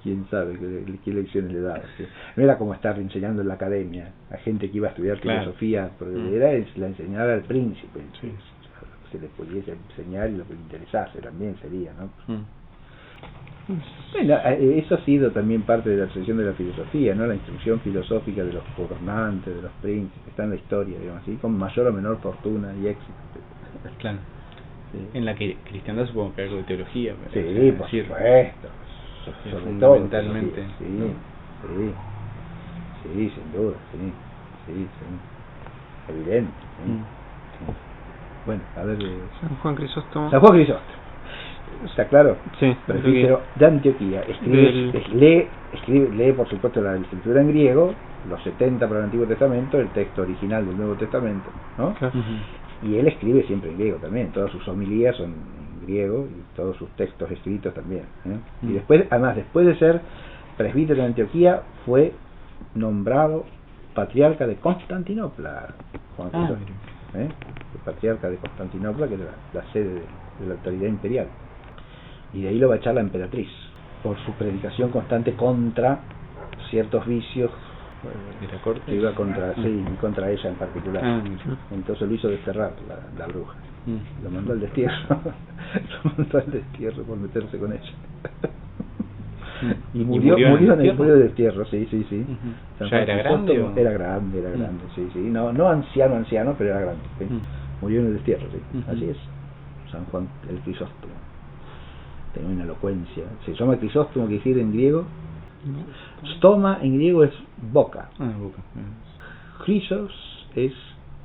B: Quién sabe qué lecciones le daba. ¿Sí? No era como estar enseñando en la academia a gente que iba a estudiar
A: Claro.
B: filosofía, porque la enseñar al príncipe, sí. Lo que se le pudiese enseñar y lo que le interesase también sería, ¿no? Bueno, eso ha sido también parte de la tradición de la filosofía, ¿no? La instrucción filosófica de los gobernantes, de los príncipes, está en la historia, digamos así, con mayor o menor fortuna y éxito.
A: Claro.
B: Sí.
A: En la que cristiandad supongo que algo de teología.
B: Sí,
A: es
B: por
A: decir,
B: supuesto.
A: Sí,
B: Sobre todo.
A: fundamentalmente.
B: Sí, sin duda, sí. Evidente. Sí. Sí. Bueno, a ver.
C: San Juan Crisóstomo.
B: San Juan Crisóstomo. ¿Está claro?
C: Sí,
B: Presbítero de Antioquía. Lee por supuesto la escritura en griego, los 70 para el Antiguo Testamento, el texto original del Nuevo Testamento, ¿no?
C: Claro.
B: Y él escribe siempre en griego también, todas sus homilías son en griego y todos sus textos escritos también, ¿eh? Y después, además, después de ser presbítero de Antioquía, fue nombrado patriarca de Constantinopla, Juan Crisóstomo, ¿eh? El patriarca de Constantinopla, que era la sede de la autoridad imperial. Y de ahí lo va a echar la emperatriz, por su predicación constante contra ciertos vicios
A: de la corte.
B: Que iba contra, sí, contra ella en particular.
A: Ah,
B: Entonces lo hizo desterrar la bruja.
A: mm.
B: Lo mandó al destierro. Lo mandó al destierro por meterse con ella. Y murió en el pueblo de destierro, sí.
A: Ujú.
B: San
A: ¿Ya
B: Juan
A: era grande
B: Crisóstomo
A: o?
B: era grande, sí. No anciano, pero era grande. ¿Sí? Murió en el destierro, sí.
A: Ujú.
B: Así es. San Juan el Crisóstomo. Tenía una elocuencia. Se llama Crisóstomo, que decir en griego. Stoma en griego es boca.
A: Boca.
B: Chrysos es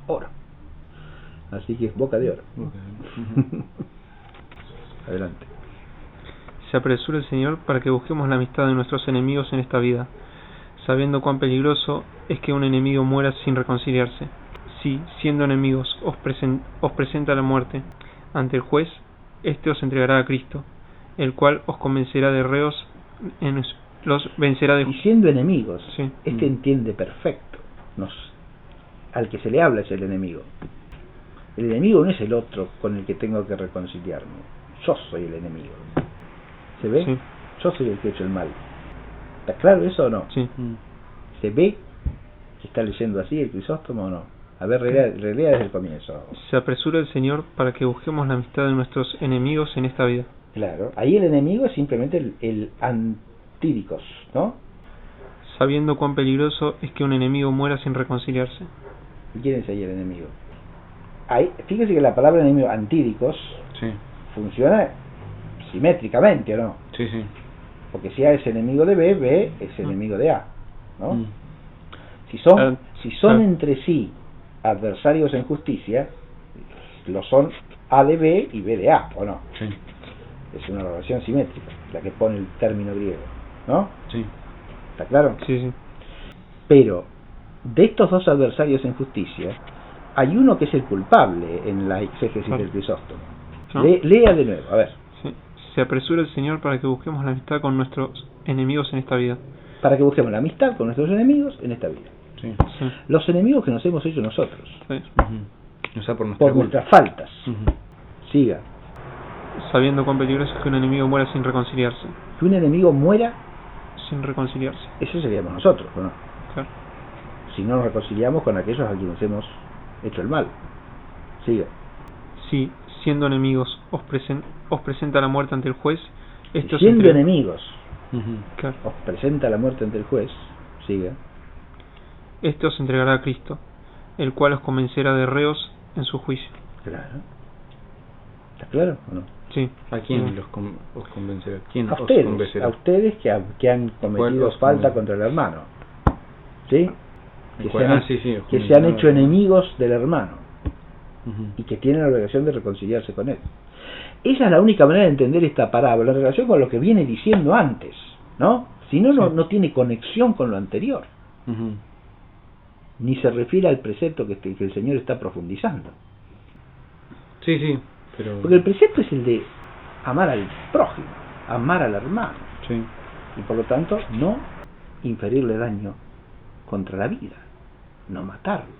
B: oro. Así que es boca de oro.
A: Boca.
B: Adelante.
C: Se apresura el Señor para que busquemos la amistad de nuestros enemigos en esta vida, sabiendo cuán peligroso es que un enemigo muera sin reconciliarse. Si, siendo enemigos, os presenta la muerte ante el juez, éste os entregará a Cristo, el cual os convencerá de reos, los vencerá de...
B: Y siendo enemigos,
C: Sí.
B: entiende perfecto. Al que se le habla es el enemigo. El enemigo no es el otro con el que tengo que reconciliarme. Yo soy el enemigo. ¿Se ve?
C: Sí.
B: Yo soy el que he hecho el mal. ¿Está claro eso o no?
C: Sí.
B: ¿Se ve que está leyendo así el Crisóstomo o no? A ver, relea desde el comienzo.
C: Se apresura el Señor para que busquemos la amistad de nuestros enemigos en esta vida.
B: Claro. Ahí el enemigo es simplemente el antídicos, ¿no?
C: Sabiendo cuán peligroso es que un enemigo muera sin reconciliarse.
B: ¿Y quién es ahí el enemigo? Ahí, fíjese que la palabra enemigo, antídicos,
A: Sí.
B: funciona simétricamente, ¿o no?
A: Sí.
B: Porque si A es enemigo de B, B es enemigo de A, ¿no?
A: Mm.
B: Si son entre sí adversarios en justicia, lo son A de B y B de A, ¿o no?
A: Sí.
B: Es una relación simétrica, la que pone el término griego, ¿no?
A: Sí.
B: ¿Está claro?
C: Sí.
B: Pero de estos dos adversarios en justicia, hay uno que es el culpable en la exégesis del Crisóstomo.
C: ¿No?
B: Lea de nuevo, a ver.
C: Sí. Se apresura el Señor para que busquemos la amistad con nuestros enemigos en esta vida.
B: Para que busquemos la amistad con nuestros enemigos en esta vida.
A: Sí.
C: Sí.
B: Los enemigos que nos hemos hecho nosotros,
C: Sí.
A: Ujú. O sea, por nuestra
B: por
A: culpa.
B: nuestras faltas.
A: Ujú.
B: Siga.
C: Sabiendo cuán peligroso es que un enemigo muera sin reconciliarse.
B: Que un enemigo muera,
C: Sin reconciliarse.
B: eso seríamos nosotros, ¿o no?
C: Claro.
B: Si no nos reconciliamos con aquellos a quienes hemos hecho el mal. Siga.
C: Si, siendo enemigos, os presenta la muerte ante el juez, esto
B: Siendo enemigos,
A: Ujú.
C: Claro.
B: os presenta la muerte ante el juez. Siga.
C: Este os entregará a Cristo, el cual os convencerá de reos en su juicio.
B: Claro. ¿Está claro o no?
C: Sí.
A: ¿A quién
C: Sí.
A: os convencerá? ¿Quién
B: A
A: os
B: ustedes,
A: convencerá?
B: que han cometido
A: os
B: falta
A: conven-
B: contra el hermano. ¿Sí? Que se han,
A: Ah, sí, os
B: que se han
A: convencerá.
B: hecho enemigos del hermano
A: Ujú.
B: y que tienen la obligación de reconciliarse con él. Esa es la única manera de entender esta parábola en relación con lo que viene diciendo antes, ¿no? Si no, no tiene conexión con lo anterior,
A: Ujú.
B: ni se refiere al precepto que el Señor está profundizando.
A: Sí, pero...
B: Porque el precepto es el de amar al prójimo, amar al hermano,
A: Sí.
B: y por lo tanto no inferirle daño contra la vida, no matarlo,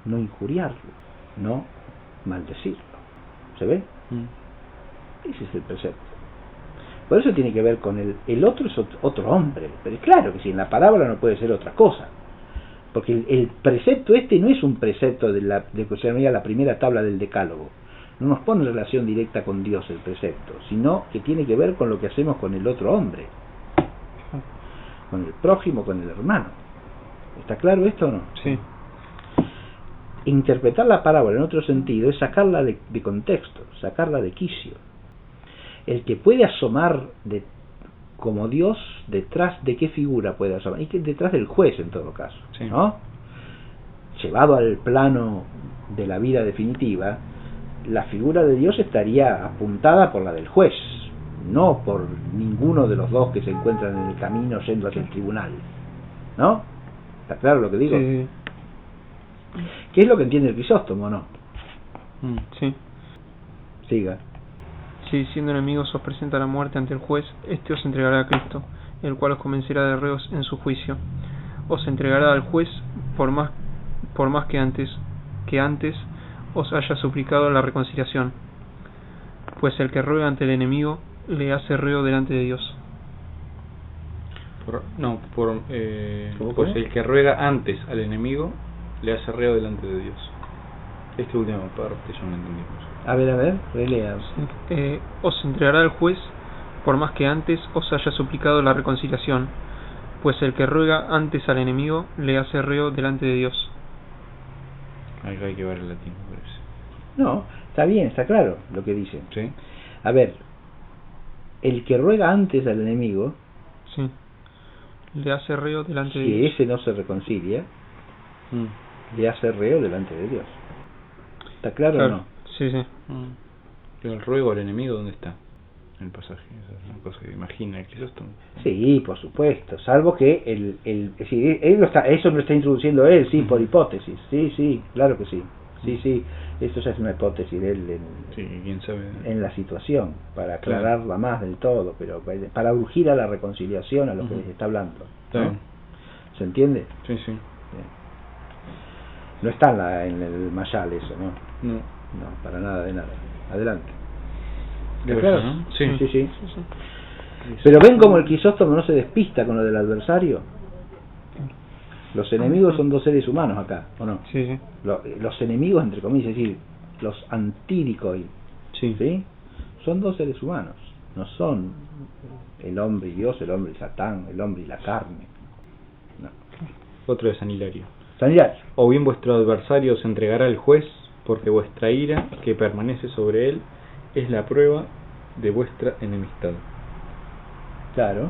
B: no injuriarlo, no maldecirlo. ¿Se ve?
A: Mm.
B: Ese es el precepto. Por eso tiene que ver con el otro es otro hombre, pero es claro que si en la parábola no puede ser otra cosa, porque el precepto este no es un precepto de que se llamaría la primera tabla del decálogo, no nos pone en relación directa con Dios el precepto, sino que tiene que ver con lo que hacemos con el otro hombre, con el prójimo, con el hermano. ¿Está claro esto o no?
C: Sí.
B: Interpretar la parábola en otro sentido es sacarla de contexto, sacarla de quicio. El que puede asomar como Dios, detrás de qué figura puede asomar, y que detrás del juez en todo caso,
A: Sí.
B: ¿no? Llevado al plano de la vida definitiva, la figura de Dios estaría apuntada por la del juez, no por ninguno de los dos que se encuentran en el camino yendo hacia el tribunal, ¿no? ¿Está claro lo que digo?
C: Sí.
B: ¿Qué es lo que entiende el Crisóstomo, no?
C: Sí.
B: Siga.
C: Si siendo enemigos os presenta la muerte ante el juez, este os entregará a Cristo, el cual os convencerá de reos en su juicio. Os entregará al juez por más que antes os haya suplicado la reconciliación, pues el que ruega ante el enemigo le hace reo delante de Dios.
A: Pues el que ruega antes al enemigo le hace reo delante de Dios. Esta última parte yo no entendí.
B: A ver, relea.
C: Os entregará el juez por más que antes os haya suplicado la reconciliación, pues el que ruega antes al enemigo le hace reo delante de Dios.
A: Acá hay que ver el latín, me parece.
B: No, está bien, está claro lo que dice.
A: ¿Sí?
B: A ver, el que ruega antes al enemigo,
C: Sí, le hace reo delante de
B: si
C: Dios.
B: ese no se reconcilia, le hace reo delante de Dios. ¿Está claro o no?
C: Sí.
A: Pero el ruego al enemigo, ¿dónde está? En el pasaje. Esa es una cosa que imagina el Crisóstomo.
B: Sí, por supuesto, salvo que eso lo está introduciendo él, sí, por hipótesis. Sí, claro que sí. Sí, esto ya es una hipótesis de él
A: quién sabe.
B: En la situación, para aclararla más del todo, pero para urgir a la reconciliación, a lo que les está hablando, ¿no? ¿Se entiende?
A: Sí.
B: Bien. No está en el Mayal eso, ¿no?
A: No,
B: para nada de nada. Adelante.
A: Claro, ¿no?
B: Sí. Pero ven como el Crisóstomo no se despista con lo del adversario. Los enemigos son dos seres humanos acá, ¿o no?
C: Sí.
B: Los enemigos, entre comillas, es decir, los antíricoi, ¿sí? Son dos seres humanos. No son el hombre y Dios, el hombre y Satán, el hombre y la carne. No.
A: Otro de San Hilario.
B: Sanidad.
A: O bien vuestro adversario os entregará al juez, porque vuestra ira, que permanece sobre él, es la prueba de vuestra enemistad.
B: Claro.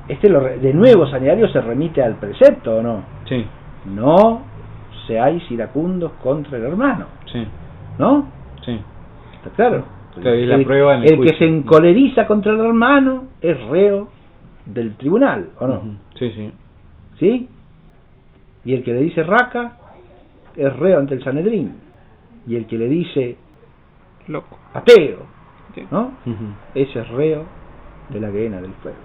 B: De nuevo, Sanidad se remite al precepto, ¿o no?
A: Sí.
B: No seáis iracundos contra el hermano.
A: Sí.
B: ¿No?
A: Sí.
B: ¿Está claro?
A: Es la prueba en el
B: que se encoleriza contra el hermano es reo del tribunal, ¿o no?
A: Sí.
B: ¿Sí? Y el que le dice raca es reo ante el Sanedrín. Y el que le dice
C: loco,
B: ateo, ¿no? Ese es reo de la gehenna del fuego.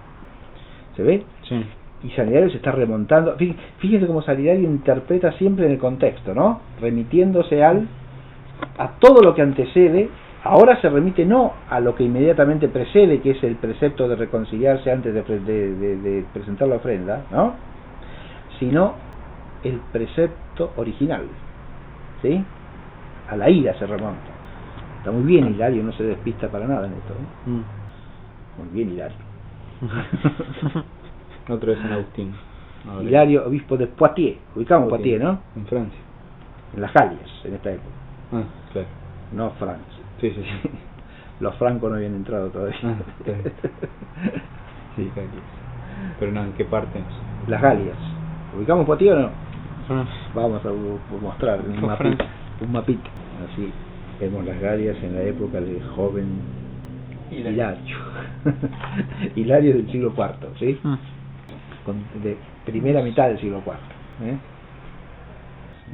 B: ¿Se ve?
A: Sí.
B: Y Salidario se está remontando. Fíjense cómo Salidario interpreta siempre en el contexto, ¿no? Remitiéndose a todo lo que antecede. Ahora se remite no a lo que inmediatamente precede, que es el precepto de reconciliarse antes de presentar la ofrenda, ¿no? Sino el precepto original, ¿sí? A la ira se remonta. Está muy bien Hilario, no se despista para nada en esto, ¿eh? Muy bien Hilario.
A: Otro es San Agustín.
B: Hilario, obispo de Poitiers. Ubicamos Poitiers, ¿no?
A: En Francia.
B: En las Galias, en esta época.
A: Claro.
B: No Francia.
A: Sí.
B: Los francos no habían entrado todavía.
A: Sí. Pero no, ¿en qué parte?
B: Las Galias. ¿Ubicamos Poitiers o no? Vamos a mostrar un mapita. Así vemos las Galias en la época del joven Hilario. Hilario del siglo IV, ¿sí? De primera mitad del siglo IV.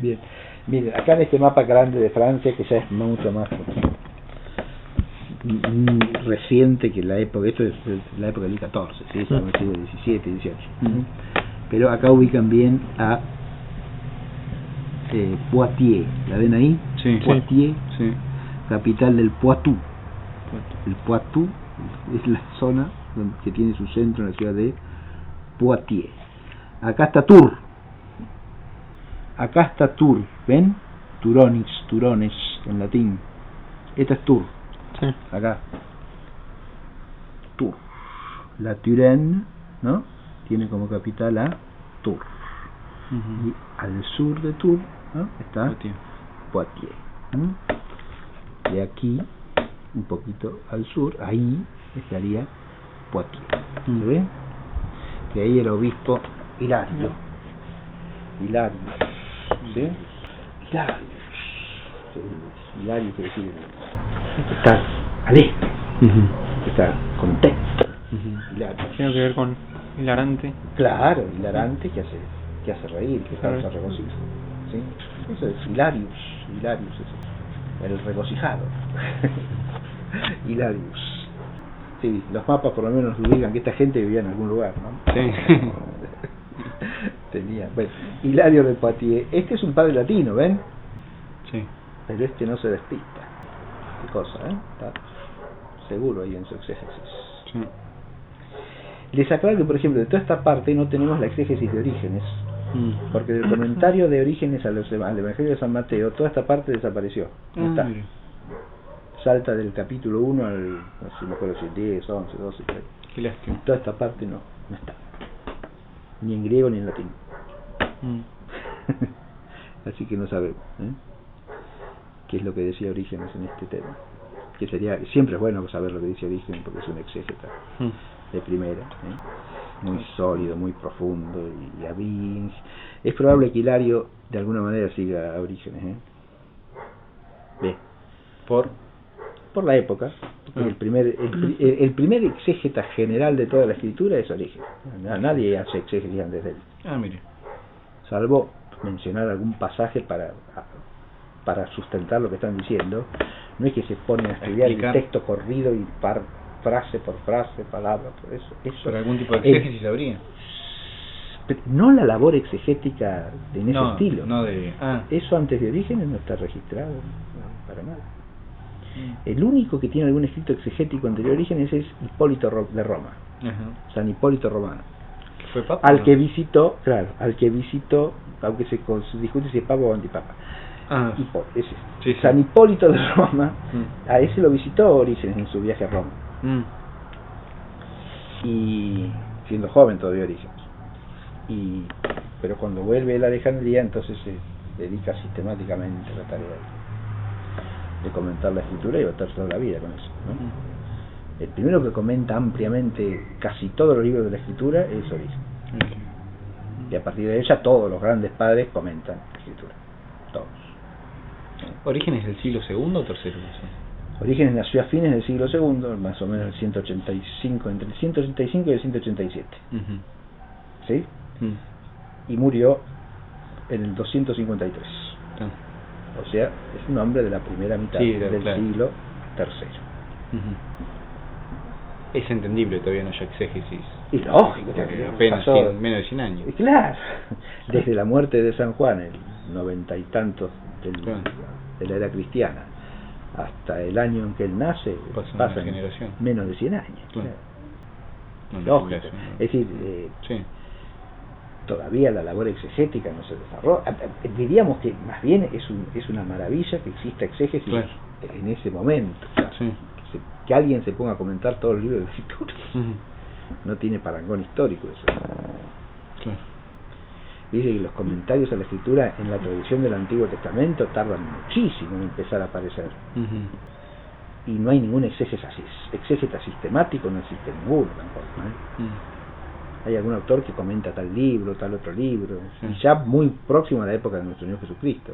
B: Bien. Miren, acá en este mapa grande de Francia, que ya es mucho más reciente que la época, esto es la época del XIV, ¿sí? Es el siglo XVII, XVIII. Pero acá ubican bien a Poitiers, ¿la ven ahí?
A: Sí.
B: Poitiers,
A: sí.
B: Capital del Poitou. El Poitou es la zona que tiene su centro en la ciudad de Poitiers. Acá está Tours. Acá está Tours, ¿ven? Turones en latín. Esta es Tours.
C: Sí.
B: Acá. Tours. La Turenne, ¿no? Tiene como capital a Tours. Y al sur de Tours, ¿no? Está Poitiers. Y aquí, un poquito al sur, ahí estaría Poitiers. ¿Se ve? Que ahí el obispo Hilario. ¿Sí? Hilario quiere decir está al este, está contento. Hilario.
C: Tiene que ver con hilarante.
B: Claro, hilarante que hace reír, que causa regocijo. ¿Sí? Eso es Hilarius es el regocijado. Hilarius. Sí, los mapas por lo menos digan que esta gente vivía en algún lugar, ¿no?
A: Sí.
B: Tenía, bueno, Hilario de Poitiers. Este es un padre latino, ¿ven?
A: Sí.
B: Pero este no se despista. Qué cosa, ¿eh? Está seguro ahí en su exégesis.
A: Sí.
B: Les aclaro que, por ejemplo, de toda esta parte no tenemos la exégesis de Orígenes, porque del comentario de Orígenes al Evangelio de San Mateo, toda esta parte desapareció. No está.
A: Mire.
B: Salta del capítulo 1 al, no sé si me acuerdo si 10, 11, 12, por ahí.
A: Qué lástima.
B: Toda esta parte no está. Ni en griego ni en latín. Así que no sabemos qué es lo que decía Orígenes en este tema. Que sería, siempre es bueno saber lo que dice Orígenes porque es un exégeta de primera, muy sólido, muy profundo, y es probable que Hilario de alguna manera siga a Orígenes. Ve. Por la época, porque el primer exégeta general de toda la escritura es Orígenes. Nadie hace exégesis antes de él.
A: Mire.
B: Salvo mencionar algún pasaje para sustentar lo que están diciendo. No es que se ponen a estudiar el texto corrido y frase por frase, palabra por eso.
A: ¿Por algún tipo de exégesis habría?
B: No la labor exegética en ese estilo.
A: No de...
B: Eso antes de Orígenes no está registrado, para nada. El único que tiene algún escrito exegético anterior a Orígenes es Hipólito de Roma. San Hipólito Romano.
A: ¿Fue papa?
B: Al que visitó, aunque se discute si es papa o antipapa. San Hipólito de Roma, a ese lo visitó Orígenes en su viaje a Roma. Y siendo joven todavía Orígenes. Pero cuando vuelve a la Alejandría, entonces se dedica sistemáticamente a la tarea de comentar la escritura y va a estar toda la vida con eso, ¿no? El primero que comenta ampliamente casi todos los libros de la escritura es Orígenes. Y a partir de ella todos los grandes padres comentan la escritura. Todos.
A: ¿Orígenes del siglo II o tercero?
B: Orígenes nació a fines del siglo II, más o menos el 185, entre el 185 y el 187. ¿Sí? Y murió en el 253. O sea, es un hombre de la primera mitad del siglo III.
A: Es entendible todavía no haya exégesis.
B: Y lógico,
A: apenas menos de 100 años.
B: Claro, desde la muerte de San Juan, el 90 y tantos de la era cristiana, hasta el año en que él nace, pasan menos de 100 años. Lógico. Es decir, todavía la labor exegética no se desarrolla. Diríamos que más bien es una maravilla que exista exégesis en ese momento. Que alguien se ponga a comentar todos los libros de escritura. No tiene parangón histórico eso. Dice que los comentarios a la escritura en la tradición del Antiguo Testamento tardan muchísimo en empezar a aparecer. Y no hay ningún exégeta sistemático, no existe ninguno tampoco. Hay algún autor que comenta tal libro, tal otro libro, y ya muy próximo a la época de nuestro Señor Jesucristo.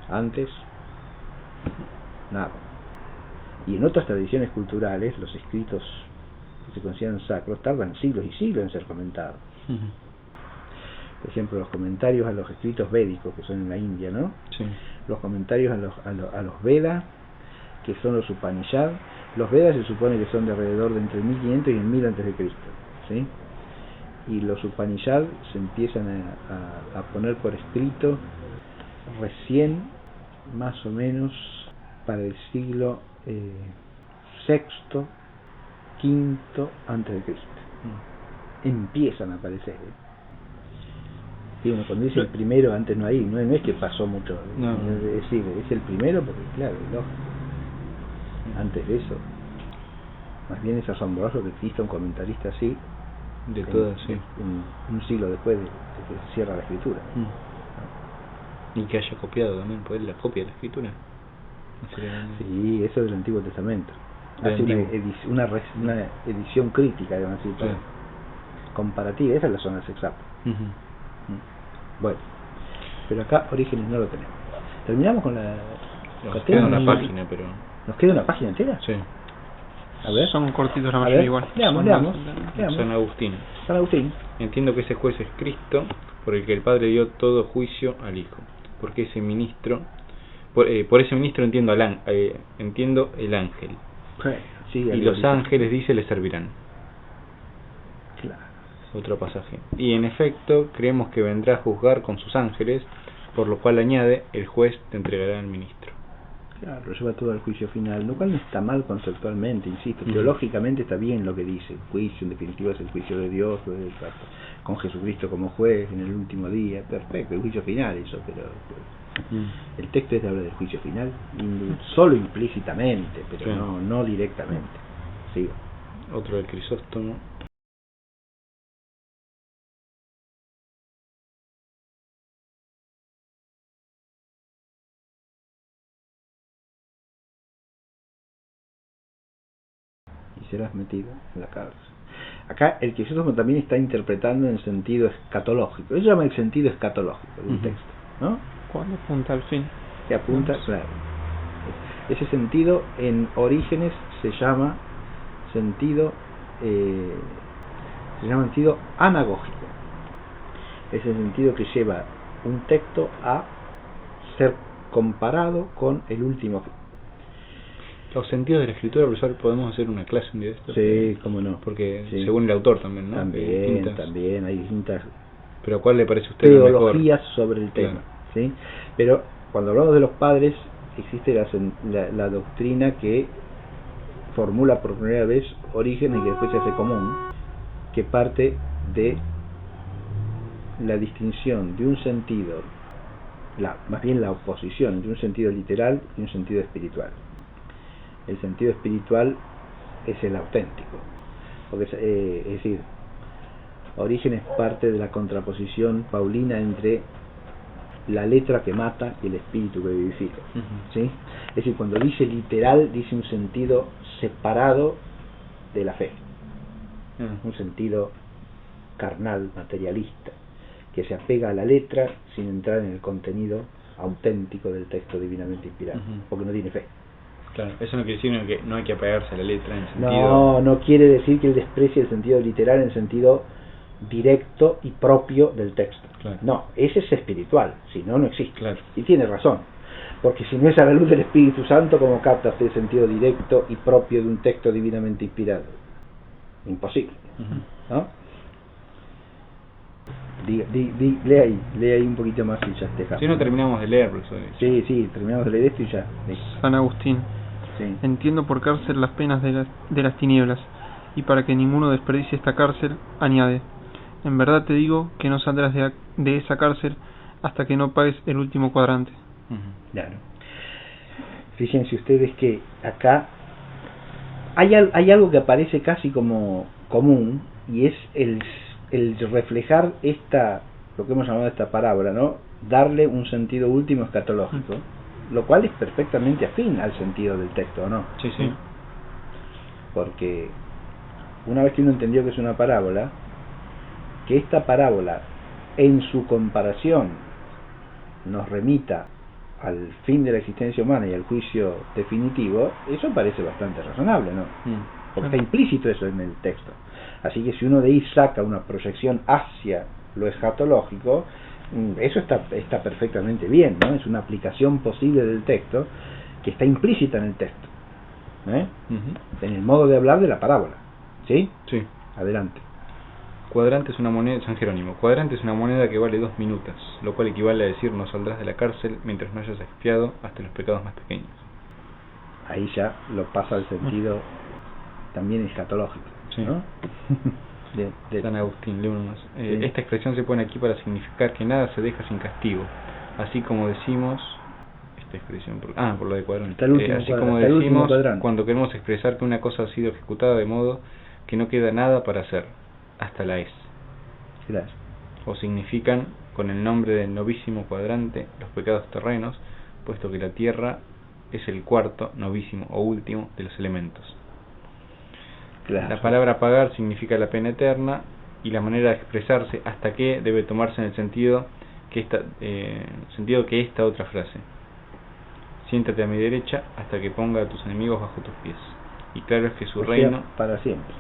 B: Antes, nada. Y en otras tradiciones culturales, los escritos que se consideran sacros tardan siglos y siglos en ser comentados. Por ejemplo, los comentarios a los escritos védicos, que son en la India, ¿no? Los comentarios a los Vedas, que son los Upanishad. Los Vedas se supone que son de alrededor de entre 1500 y 1000 antes de Cristo, ¿sí? Y los Upanishad se empiezan a poner por escrito recién, más o menos, para el siglo sexto, quinto antes de Cristo. Empiezan a aparecer. Y uno cuando dice el primero, antes no hay, no es que pasó mucho. Es decir, es el primero porque claro, antes de eso, más bien es asombroso que exista un comentarista así
A: de todas,
B: un siglo después de que se cierra la escritura.
A: Y que haya copiado también, pues la copia de la escritura.
B: Sí, eso es del Antiguo Testamento. Hace una edición crítica, digamos así, comparativa, esas son las exactas. Bueno, pero acá Orígenes no lo tenemos. Terminamos con la...
A: Nos queda una página, pero...
B: ¿Nos queda una página entera?
A: Sí.
C: A ver. Son cortitos la mayoría igual.
B: Leamos.
A: San Agustín.
B: San Agustín.
A: Entiendo que ese juez es Cristo, por el que el Padre dio todo juicio al Hijo. Porque ese ministro... Por ese ministro entiendo el ángel.
B: Sí,
A: y los ángeles, dice, le servirán.
B: Claro.
A: Otro pasaje. Y en efecto, creemos que vendrá a juzgar con sus ángeles, por lo cual añade, el juez te entregará al ministro.
B: Claro, lo lleva todo al juicio final, lo cual no está mal conceptualmente, insisto, teológicamente está bien lo que dice, el juicio en definitiva es el juicio de Dios, con Jesucristo como juez en el último día, perfecto, el juicio final eso, pero el texto es de hablar del juicio final, solo implícitamente, pero no directamente. Sigo.
A: Otro del Crisóstomo.
B: Y serás metido en la cárcel. Acá el Crisóstomo también está interpretando en sentido escatológico. Eso llama el sentido escatológico del texto, ¿no?
C: Cuando apunta al fin.
B: Que apunta, claro. Ese sentido en Orígenes se llama sentido anagógico. Es el sentido que lleva un texto a ser comparado con el último fin.
A: Los sentidos de la escritura, profesor, podemos hacer una clase un día de esto.
B: Sí, cómo no.
A: Porque
B: sí.
A: según el autor también, ¿no?
B: También hay distintas.
A: Pero ¿cuál le parece a usted
B: teologías
A: mejor
B: sobre el tema?
A: Claro.
B: ¿Sí? Pero cuando hablamos de los padres, existe la doctrina que formula por primera vez Orígenes y que después se hace común, que parte de la distinción de un sentido, más bien la oposición entre un sentido literal y un sentido espiritual. El sentido espiritual es el auténtico, porque es decir, Orígenes parte de la contraposición paulina entre la letra que mata y el espíritu que vivifica. ¿Sí? Es decir, cuando dice literal, dice un sentido separado de la fe, un sentido carnal, materialista, que se apega a la letra sin entrar en el contenido auténtico del texto divinamente inspirado, porque no tiene fe.
A: Claro, eso no quiere decir que no hay que apegarse a la letra en el sentido...
B: No quiere decir que él desprecie el sentido literal en el sentido directo y propio del texto.
A: Claro.
B: No, ese es espiritual, si no, no existe.
A: Claro.
B: Y tiene razón, porque si no es a la luz del Espíritu Santo, ¿cómo capta usted el sentido directo y propio de un texto divinamente inspirado? Imposible, ¿no? Lea ahí un poquito más y ya te deja.
A: Si no terminamos de leer, profesor.
B: Sí, terminamos de leer esto y ya.
C: San Agustín. Sí. Entiendo por cárcel las penas de las tinieblas, y para que ninguno desperdicie esta cárcel, añade: en verdad te digo que no saldrás de esa cárcel hasta que no pagues el último cuadrante.
B: Claro. Fíjense ustedes que acá hay algo que aparece casi como común, y es el reflejar lo que hemos llamado esta parábola, ¿no? Darle un sentido último escatológico, lo cual es perfectamente afín al sentido del texto, ¿no?
A: Sí.
B: Porque una vez que uno entendió que es una parábola, que esta parábola en su comparación nos remita al fin de la existencia humana y al juicio definitivo, eso parece bastante razonable, ¿no? Porque está implícito eso en el texto. Así que si uno de ahí saca una proyección hacia lo escatológico, eso está perfectamente bien, ¿no? Es una aplicación posible del texto que está implícita en el texto, en el modo de hablar de la parábola. ¿Sí?
A: Sí.
B: Adelante.
A: Cuadrante es una moneda, San Jerónimo. Cuadrante es una moneda que vale 2 minutas, lo cual equivale a decir no saldrás de la cárcel mientras no hayas expiado hasta los pecados más pequeños.
B: Ahí ya lo pasa al sentido también escatológico, ¿no?
A: San Agustín, leo uno más. Esta expresión se pone aquí para significar que nada se deja sin castigo, así como decimos esta expresión por lo de cuadrante. Así como decimos cuando queremos expresar que una cosa ha sido ejecutada de modo que no queda nada para hacer, hasta la es.
B: Claro.
A: O significan con el nombre del novísimo cuadrante los pecados terrenos, puesto que la tierra es el cuarto, novísimo o último de los elementos. Claro. La palabra pagar significa la pena eterna, y la manera de expresarse hasta que debe tomarse en el sentido que esta otra frase: siéntate a mi derecha hasta que ponga a tus enemigos bajo tus pies. Y claro es que su reino
B: para siempre,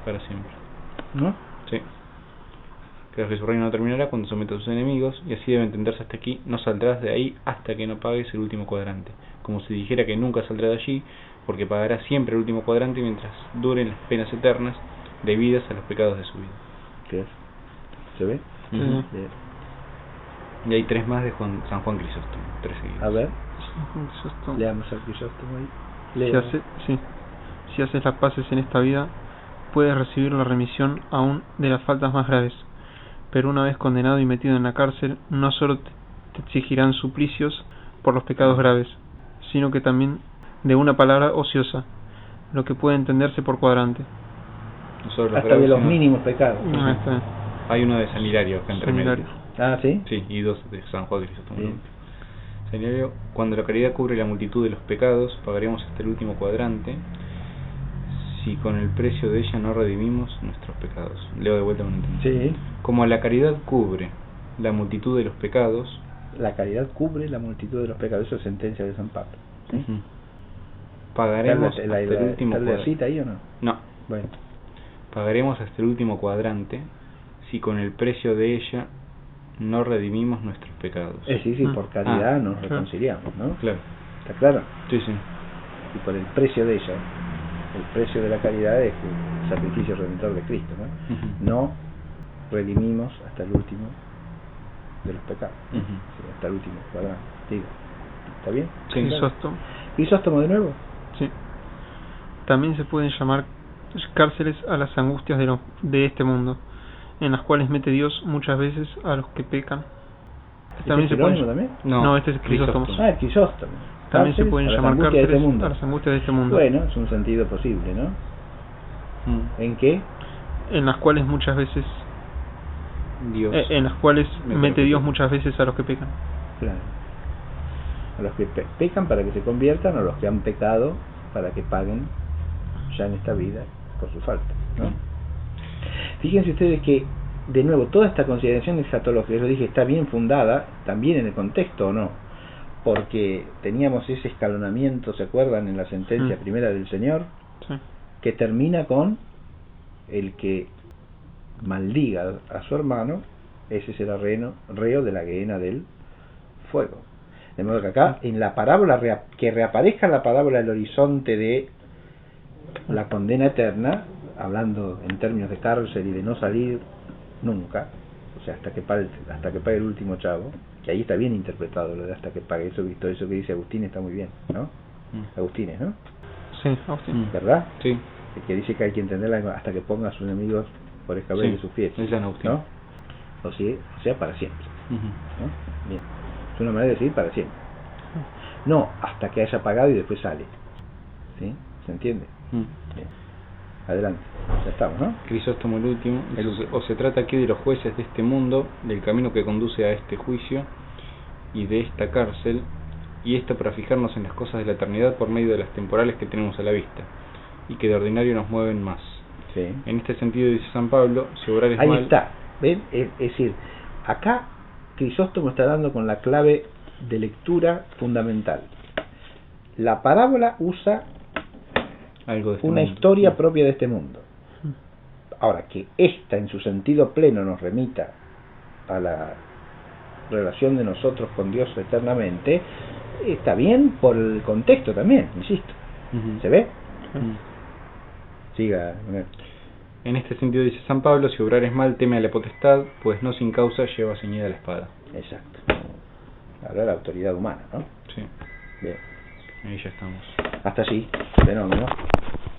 A: ¿no? Sí. Claro que su reino no terminará cuando someta a sus enemigos, y así debe entenderse hasta aquí: no saldrás de ahí hasta que no pagues el último cuadrante, como si dijera que nunca saldrá de allí, porque pagará siempre el último cuadrante mientras duren las penas eternas debidas a los pecados de su vida.
B: ¿Qué? ¿Se ve?
A: Y hay 3 más de San Juan Crisóstomo, 3 seguidos.
B: A ver,
C: Crisóstomo.
B: leamos al Crisóstomo ahí.
C: Si haces las paces en esta vida, puedes recibir la remisión aún de las faltas más graves. Pero una vez condenado y metido en la cárcel, no solo te exigirán suplicios por los pecados graves, sino que también de una palabra ociosa, lo que puede entenderse por cuadrante.
A: Nosotros los
B: Hasta
A: graves,
B: de los
A: ¿no?
B: mínimos pecados.
C: Ah, está bien.
A: Hay uno de San Hilario acá entre
C: San
A: medio.
C: Hilario.
B: Ah, ¿sí?
A: Sí, y 2 de San Juan Crisóstomo.
B: Bien.
A: San Hilario, cuando la caridad cubre la multitud de los pecados, pagaremos hasta el último cuadrante, si con el precio de ella no redimimos nuestros pecados. Leo de vuelta un intento.
B: Sí.
A: Como la caridad cubre la multitud de los pecados,
B: La caridad cubre la multitud de los pecados. Eso es sentencia de San Pablo. ¿Sí?
A: ujú, pagaremos hasta el último
B: ¿Está la
A: cuadrante.
B: cita ahí o no?
A: No,
B: Bueno.
A: pagaremos hasta el último cuadrante, si con el precio de ella no redimimos nuestros pecados.
B: Sí, por caridad nos
C: claro.
B: reconciliamos, ¿no?
A: Claro,
B: ¿Está claro?
A: sí, sí.
B: Y por el precio de ella. El precio de la caridad es el sacrificio redentor de Cristo, ¿no?
A: Ujú.
B: No redimimos hasta el último de los pecados, ¿no?
A: Ujú.
B: Sí, hasta el último cuadrante. Digo, ¿está bien?
A: Sí.
C: Crisóstomo.
B: ¿Crisóstomo de nuevo?
C: Sí. También se pueden llamar cárceles a las angustias de este mundo, en las cuales mete Dios muchas veces a los que pecan. También se pueden
B: también?
C: No, este es Crisóstomo.
B: Ah, el Crisóstomo.
C: También se
B: Cárceles
C: pueden
B: a las
C: llamar
B: angustias de
C: cárceles
B: este mundo.
C: a las angustias de este mundo,
B: Bueno, es un sentido posible, ¿no?
A: Mm.
B: ¿En qué?
C: en las cuales muchas veces
A: Dios.
C: en las cuales
A: Me
C: mete
A: parece
C: Dios
A: que-
C: muchas veces a los que pecan.
B: Claro. A los que pecan para que se conviertan, o a los que han pecado para que paguen ya en esta vida por su falta, ¿no? Fíjense ustedes que, de nuevo, toda esta consideración escatológica, yo dije, está bien fundada, también en el contexto o no, porque teníamos ese escalonamiento, ¿se acuerdan?, en la sentencia primera del Señor,
C: Sí.
B: que termina con el que maldiga a su hermano, ese será reo de la gehenna del fuego. De modo que acá, en la parábola, que reaparezca en la parábola el horizonte de la condena eterna, hablando en términos de cárcel y de no salir nunca, o sea, hasta que pague el último chavo, que ahí está bien interpretado lo de hasta que pague, todo eso que dice Agustín está muy bien, ¿no? Agustines, ¿no?
C: Sí, Agustín.
B: ¿Verdad?
A: Sí,
B: Que dice que hay que entenderla hasta que ponga a sus enemigos por escabel
A: Sí,
B: de sus pies,
A: es San Agustín.
B: ¿no? O sea, para siempre,
A: ujú.
B: ¿no? Bien. Es una manera de decir para siempre. No, hasta que haya pagado y después sale. ¿Sí? ¿Se entiende?
A: Mm.
B: Bien. Adelante. Ya estamos, ¿no?
A: Crisóstomo el último.
B: El último.
A: O se trata aquí de los jueces de este mundo, del camino que conduce a este juicio y de esta cárcel, y esto para fijarnos en las cosas de la eternidad por medio de las temporales que tenemos a la vista y que de ordinario nos mueven más.
B: Sí.
A: En este sentido, dice San Pablo, si obrar es
B: Ahí
A: mal...
B: está. ¿Ven? Es decir, acá Crisóstomo está dando con la clave de lectura fundamental. La parábola usa
A: algo de este
B: una
A: mundo.
B: historia propia de este mundo. Ahora, que esta en su sentido pleno nos remita a la relación de nosotros con Dios eternamente, está bien por el contexto también, insisto.
A: Ujú.
B: ¿Se ve?
A: Mm.
B: Siga.
A: En este sentido, dice San Pablo, si obrar es mal, teme a la potestad, pues no sin causa lleva ceñida la espada.
B: Exacto. Habla la autoridad humana, ¿no?
A: Sí,
B: Bien.
A: ahí ya estamos.
B: Hasta allí. Fenómeno.